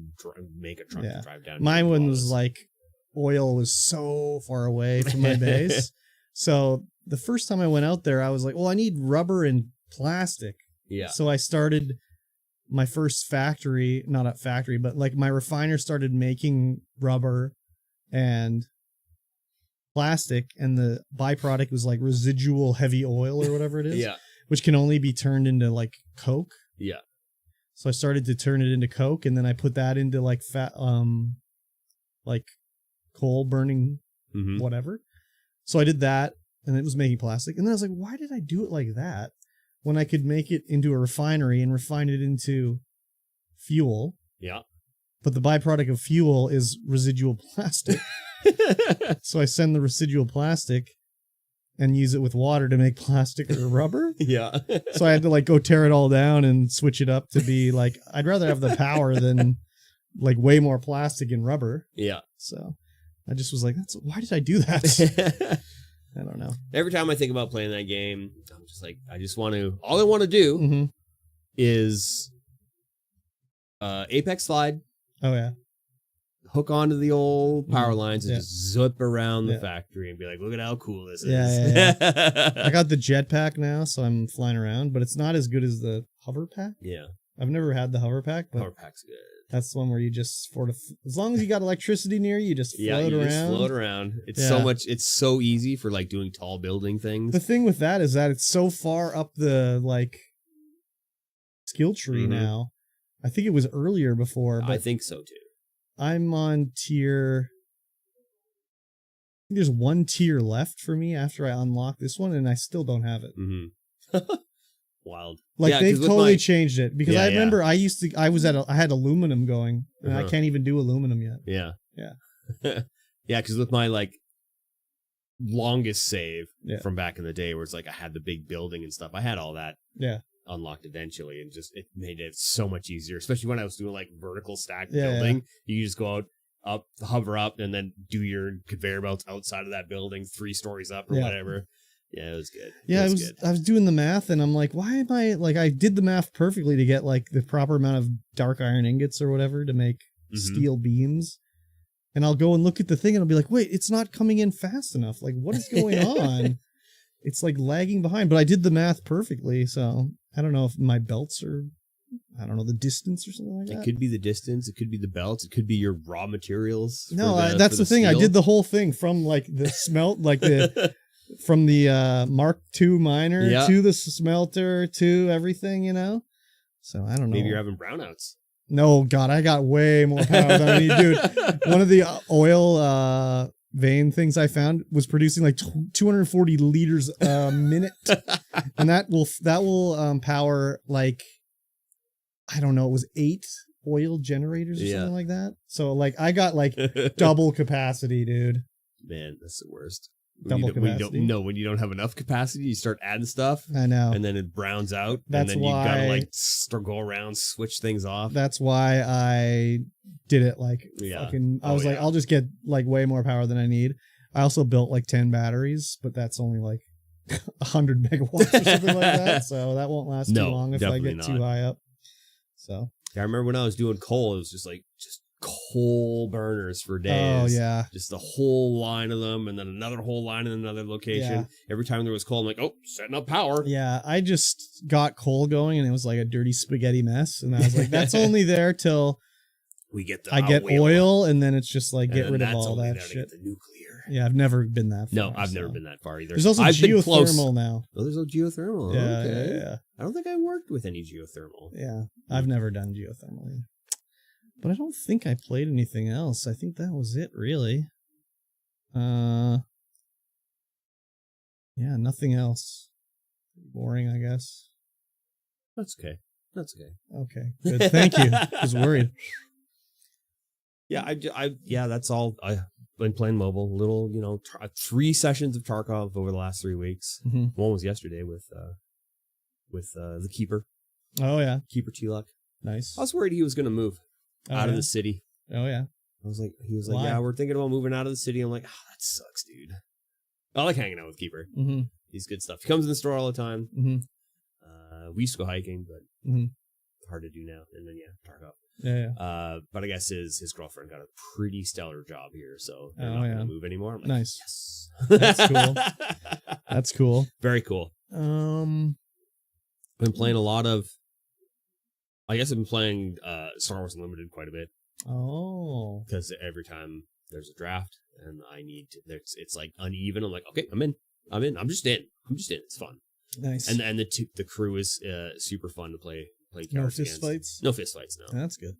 make a truck to drive down? Mine one was like, oil was so far away from my base. So the first time I went out there, I was like, well, I need rubber and plastic. Yeah. So I started my first factory, not a factory, but like my refiner started making rubber and plastic, and the byproduct was like residual heavy oil or whatever it is. Yeah. Which can only be turned into like Coke. Yeah. So I started to turn it into Coke, and then I put that into like like coal burning whatever. So I did that, and it was making plastic. And then I was like, why did I do it like that when I could make it into a refinery and refine it into fuel? Yeah. But the byproduct of fuel is residual plastic. So I send the residual plastic and use it with water to make plastic or rubber. Yeah. So I had to like go tear it all down and switch it up to be like, I'd rather have the power than like way more plastic and rubber. Yeah. So I just was like, why did I do that? I don't know. Every time I think about playing that game, I'm just like, all I want to do is Apex Slide. Oh, yeah. hook onto the old power lines and Yeah. just zip around the Yeah. factory and be like, look at how cool this Yeah, is. yeah, I got the jetpack now, so I'm flying around, but it's not as good as the hover pack. Yeah. I've never had the hover pack, but Power pack's good. that's the one where you just as long as you got electricity near you, just float you around. just float around. It's Yeah. it's so easy for like doing tall building things. The thing with that is that it's so far up the like skill tree now. I think it was earlier before, but I think so too. I'm on tier. I think there's one tier left for me after I unlock this one, and I still don't have it. Wild. Like Yeah, they've 'cause with totally changed it because Yeah, I yeah. remember I had aluminum going, and I can't even do aluminum yet. Yeah. Yeah. Yeah, because with my like longest save Yeah. from back in the day where it's like I had the big building and stuff, I had all that Yeah. unlocked eventually, and just it made it so much easier, especially when I was doing like vertical stacked Yeah, building. You just go out, up, hover up, and then do your conveyor belts outside of that building 3 stories up or Yeah. whatever. Yeah, it was good. Yeah, it was good. I was doing the math, and I'm like, why am I like? I did the math perfectly to get like the proper amount of dark iron ingots or whatever to make steel beams. And I'll go and look at the thing, and I'll be like, wait, it's not coming in fast enough. Like, what is going on? It's like lagging behind. But I did the math perfectly, so I don't know if my belts are, I don't know, the distance or something like that. It could be the distance. It could be the belts. It could be your raw materials. No, that's the thing. steel. I did the whole thing from like the smelt, like the from the Mark II miner to the smelter to everything, you know. So I don't know. Maybe you're having brownouts. No, God, I got way more power than I need, dude. One of the oil vein things I found was producing like 240 liters a minute, and that will power like, I don't know, it was 8 oil generators or something like that. So like I got like double capacity, dude. Man, that's the worst. Double capacity. When you don't have enough capacity, you start adding stuff. I know. And then it browns out. That's and then why, you gotta like go around, switch things off. That's why I did it like fucking. I was like, I'll just get like way more power than I need. I also built like 10 batteries, but that's only like 100 megawatts or something like that. So that won't last too long if I get too high up. So I remember when I was doing coal, it was just coal burners for days. Oh yeah, just a whole line of them, and then another whole line in another location. Yeah. Every time there was coal, I'm like, oh, setting up power. Yeah, I just got coal going, and it was like a dirty spaghetti mess. And I was like, that's only there till we get the I get oil, and then it's just like get rid of all that shit. To get the nuclear. Yeah, I've never been that far. No, I've never been that far either. There's also geothermal now. Oh, there's no geothermal. Yeah, okay. yeah. I don't think I worked with any geothermal. Yeah, I've never done geothermal either. But I don't think I played anything else. I think that was it, really. Yeah, nothing else. Boring, I guess. That's okay. Okay, good. Thank you. I was worried. Yeah, that's all. I've been playing mobile. Little, 3 sessions of Tarkov over the last 3 weeks. Mm-hmm. One was yesterday with the Keeper. Oh, yeah. Keeper T-Luck. Nice. I was worried he was going to move out of the city. Oh, yeah. He was like, yeah, we're thinking about moving out of the city. I'm like, that sucks, dude. I like hanging out with Keeper. Mm-hmm. He's good stuff. He comes in the store all the time. Mm-hmm. We used to go hiking, but hard to do now. And then, Tarkov. Yeah. But I guess his girlfriend got a pretty stellar job here, so they're not going to move anymore. I'm like, nice. Yes. That's cool. That's cool. Very cool. Been playing a lot of. I guess I've been playing Star Wars Unlimited quite a bit. Oh. Because every time there's a draft and I need to, it's like uneven. I'm like, okay, I'm in. I'm just in. It's fun. Nice. And the crew is super fun to play. No fist fights? No fist fights, no. That's good.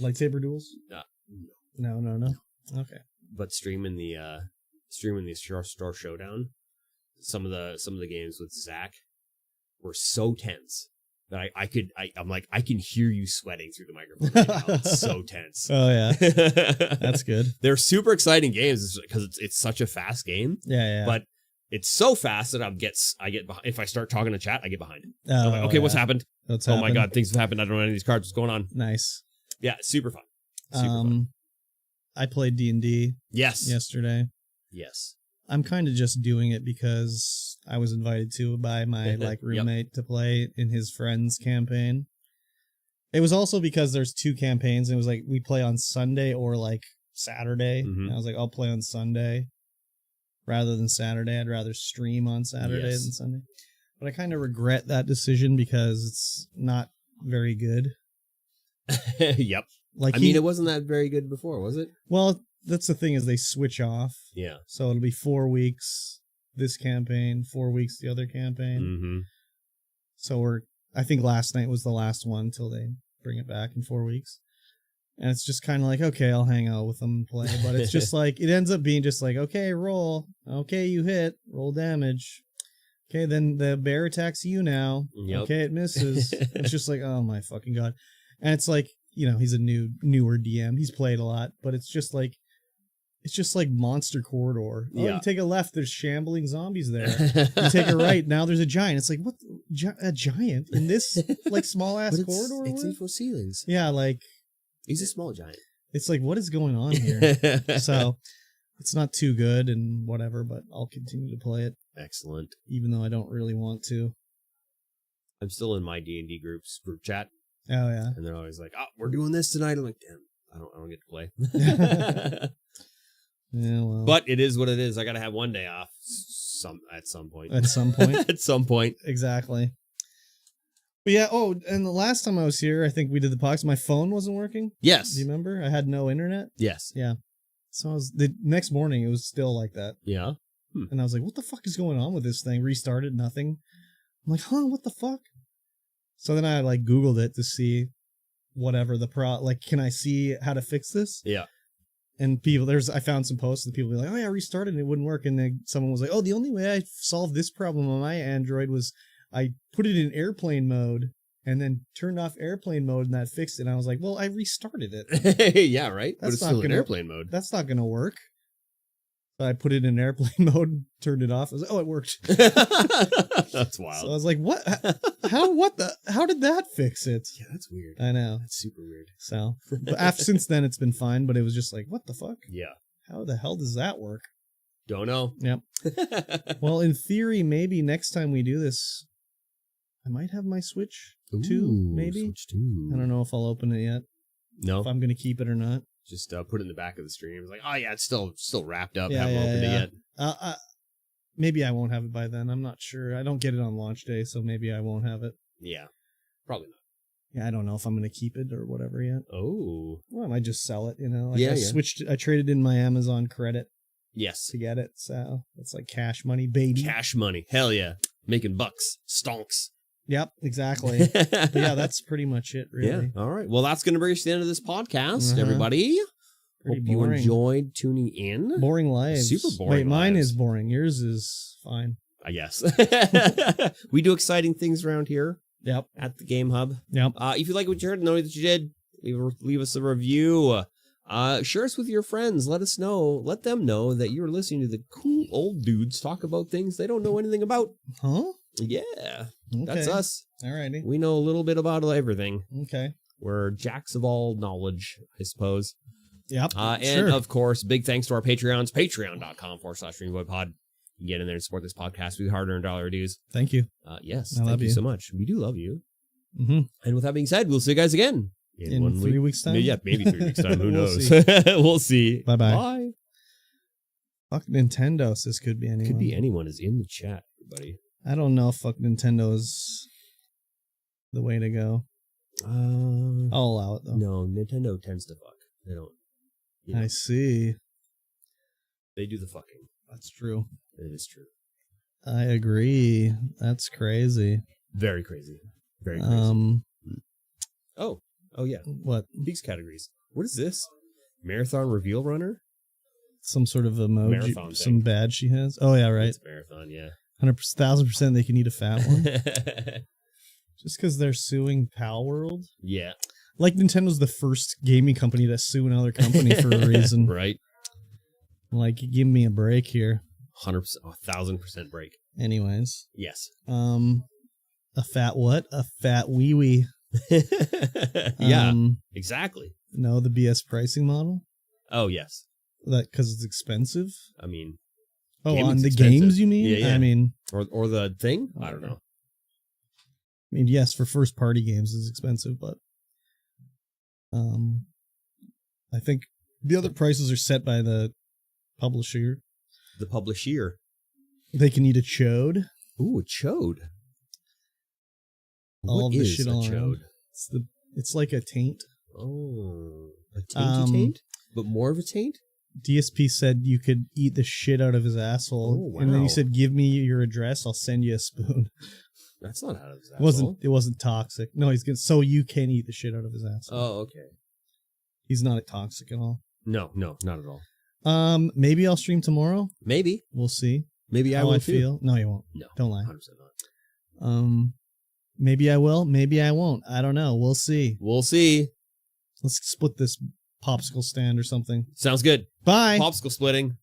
Lightsaber duels? No. Okay. But streaming the Star Showdown, some of the games with Zach were so tense that I'm like, I can hear you sweating through the microphone right now. It's so tense. Oh yeah. That's good. They're super exciting games because it's such a fast game. Yeah. But it's so fast that I get behind. If I start talking to chat, I get behind. Oh, I'm like, okay, what's happened? My God, things have happened. I don't know any of these cards. What's going on? Nice. Yeah, super fun. Fun. I played D&D. Yes. Yesterday. Yes. I'm kind of just doing it because I was invited to by my roommate to play in his friend's campaign. It was also because there's 2 campaigns, and it was like we play on Sunday or like Saturday. And I was like, I'll play on Sunday rather than Saturday. I'd rather stream on Saturday than Sunday. But I kind of regret that decision because it's not very good. Yep. Like I mean, it wasn't that very good before, was it? Well, that's the thing is they switch off. Yeah. So it'll be 4 weeks this campaign, 4 weeks the other campaign. Mm-hmm. So I think last night was the last one till they bring it back in 4 weeks. And it's just kind of like, okay, I'll hang out with them and play. But it's just like, it ends up being just like, okay, roll. Okay, you hit. Roll damage. Okay, then the bear attacks you now. Yep. Okay, it misses. It's just like, oh my fucking God. And it's like, you know, he's a newer DM. He's played a lot, but it's just like Monster Corridor. Oh, you take a left, there's shambling zombies there. You take a right, now there's a giant. It's like, what? A giant in this like small ass corridor? It's info ceilings. Yeah, like he's a small giant. It's like, what is going on here? So it's not too good and whatever, but I'll continue to play it. Excellent. Even though I don't really want to. I'm still in my D&D group chat. Oh yeah. And they're always like, "Oh, we're doing this tonight." I'm like, "Damn, I don't get to play." Yeah, well. But it is what it is. I got to have one day off at some point. At some point. At some point. Exactly. But yeah, and the last time I was here, I think we did the podcast, my phone wasn't working. Yes. Do you remember? I had no internet. Yes. Yeah. So the next morning, it was still like that. Yeah. And I was like, what the fuck is going on with this thing? Restarted, nothing. I'm like, what the fuck? So then I like Googled it to see whatever can I see how to fix this? Yeah. And I found some posts that people were like, oh yeah, I restarted and it wouldn't work. And then someone was like, oh, the only way I solved this problem on my Android was I put it in airplane mode and then turned off airplane mode and that fixed it. And I was like, well, I restarted it. Yeah, right? But it's still in airplane mode. That's not going to work. So I put it in airplane mode, turned it off. I was like, oh, it worked. That's wild. So I was like, what? How did that fix it? Yeah, that's weird. I know. That's super weird. So, but since then it's been fine, but it was just like, what the fuck? Yeah. How the hell does that work? Don't know. Yep. Well, in theory, maybe next time we do this, I might have my Switch 2, maybe. Switch 2. I don't know if I'll open it yet. No. If I'm going to keep it or not. Just put it in the back of the stream. It's like, oh yeah, it's still wrapped up. Haven't opened it yet. Maybe I won't have it by then. I'm not sure. I don't get it on launch day, so maybe I won't have it. Yeah, probably not. Yeah, I don't know if I'm going to keep it or whatever yet. Oh. Well, I might just sell it, you know. Like I I traded in my Amazon credit. Yes. To get it, so it's like cash money, baby. Cash money. Hell yeah. Making bucks. Stonks. Yep, exactly. But yeah, that's pretty much it, really. Yeah, all right. Well, that's going to bring us to the end of this podcast, everybody. Hope you enjoyed tuning in. Boring lives. Super boring. Wait, mine is boring. Yours is fine. I guess. We do exciting things around here. Yep. At the Game Hub. Yep. If you like what you heard, know that you did, leave us a review. Share us with your friends. Let us know. Let them know that you're listening to the cool old dudes talk about things they don't know anything about. Huh? Yeah. Okay. That's us. Alrighty. We know a little bit about everything. Okay. We're jacks of all knowledge, I suppose. Yep. And of course, big thanks to our Patreons, patreon.com/StreamVoidPod. You can get in there and support this podcast with hard-earned dollar dues. Thank you. Yes. Thank you so much. We do love you. Mm-hmm. And with that being said, we'll see you guys again. In 3 weeks' time? Yeah, maybe 3 weeks' time. Who knows? See. We'll see. Bye-bye. Bye. Fuck Nintendo says could be anyone. Could be anyone is in the chat, everybody. I don't know if fuck Nintendo is the way to go. I'll allow it, though. No, Nintendo tends to fuck. They don't. I see. They do the fucking. That's true. It is true. I agree. That's crazy. Very crazy. Very crazy. Oh yeah. What? These categories. What is this? Marathon reveal runner? Some sort of emoji. Marathon some badge she has. Oh yeah, right. It's marathon, yeah. 100,000% they can eat a fat one. Just because they're suing Pal World? Yeah. Like Nintendo's the first gaming company to sue another company for a reason. Right. Like, give me a break here. 100%, 1,000% break. Anyways. Yes. A fat what? A fat wee-wee. Yeah, exactly. No, the BS pricing model? Oh, yes. That because it's expensive? I mean... on the games, you mean? Yeah. I mean... Or the thing? I don't know. I mean, yes, for first-party games it's expensive, but I think the other prices are set by the publisher. The publisher. They can eat a chode. Ooh, a chode. All What of the is shit a all chode? around. It's like a taint. Oh, a tainty taint? But more of a taint? DSP said you could eat the shit out of his asshole. Oh, wow. And then he said, give me your address, I'll send you a spoon. That's not out of his asshole. It wasn't toxic. No, so you can eat the shit out of his asshole. Oh, okay. He's not toxic at all. No, not at all. Maybe I'll stream tomorrow. Maybe. We'll see. Maybe I how will I too. feel. No, you won't. No. Don't lie. 100% not. Maybe I will. Maybe I won't. I don't know. We'll see. We'll see. Let's split this popsicle stand or something. Sounds good. Bye. Popsicle splitting.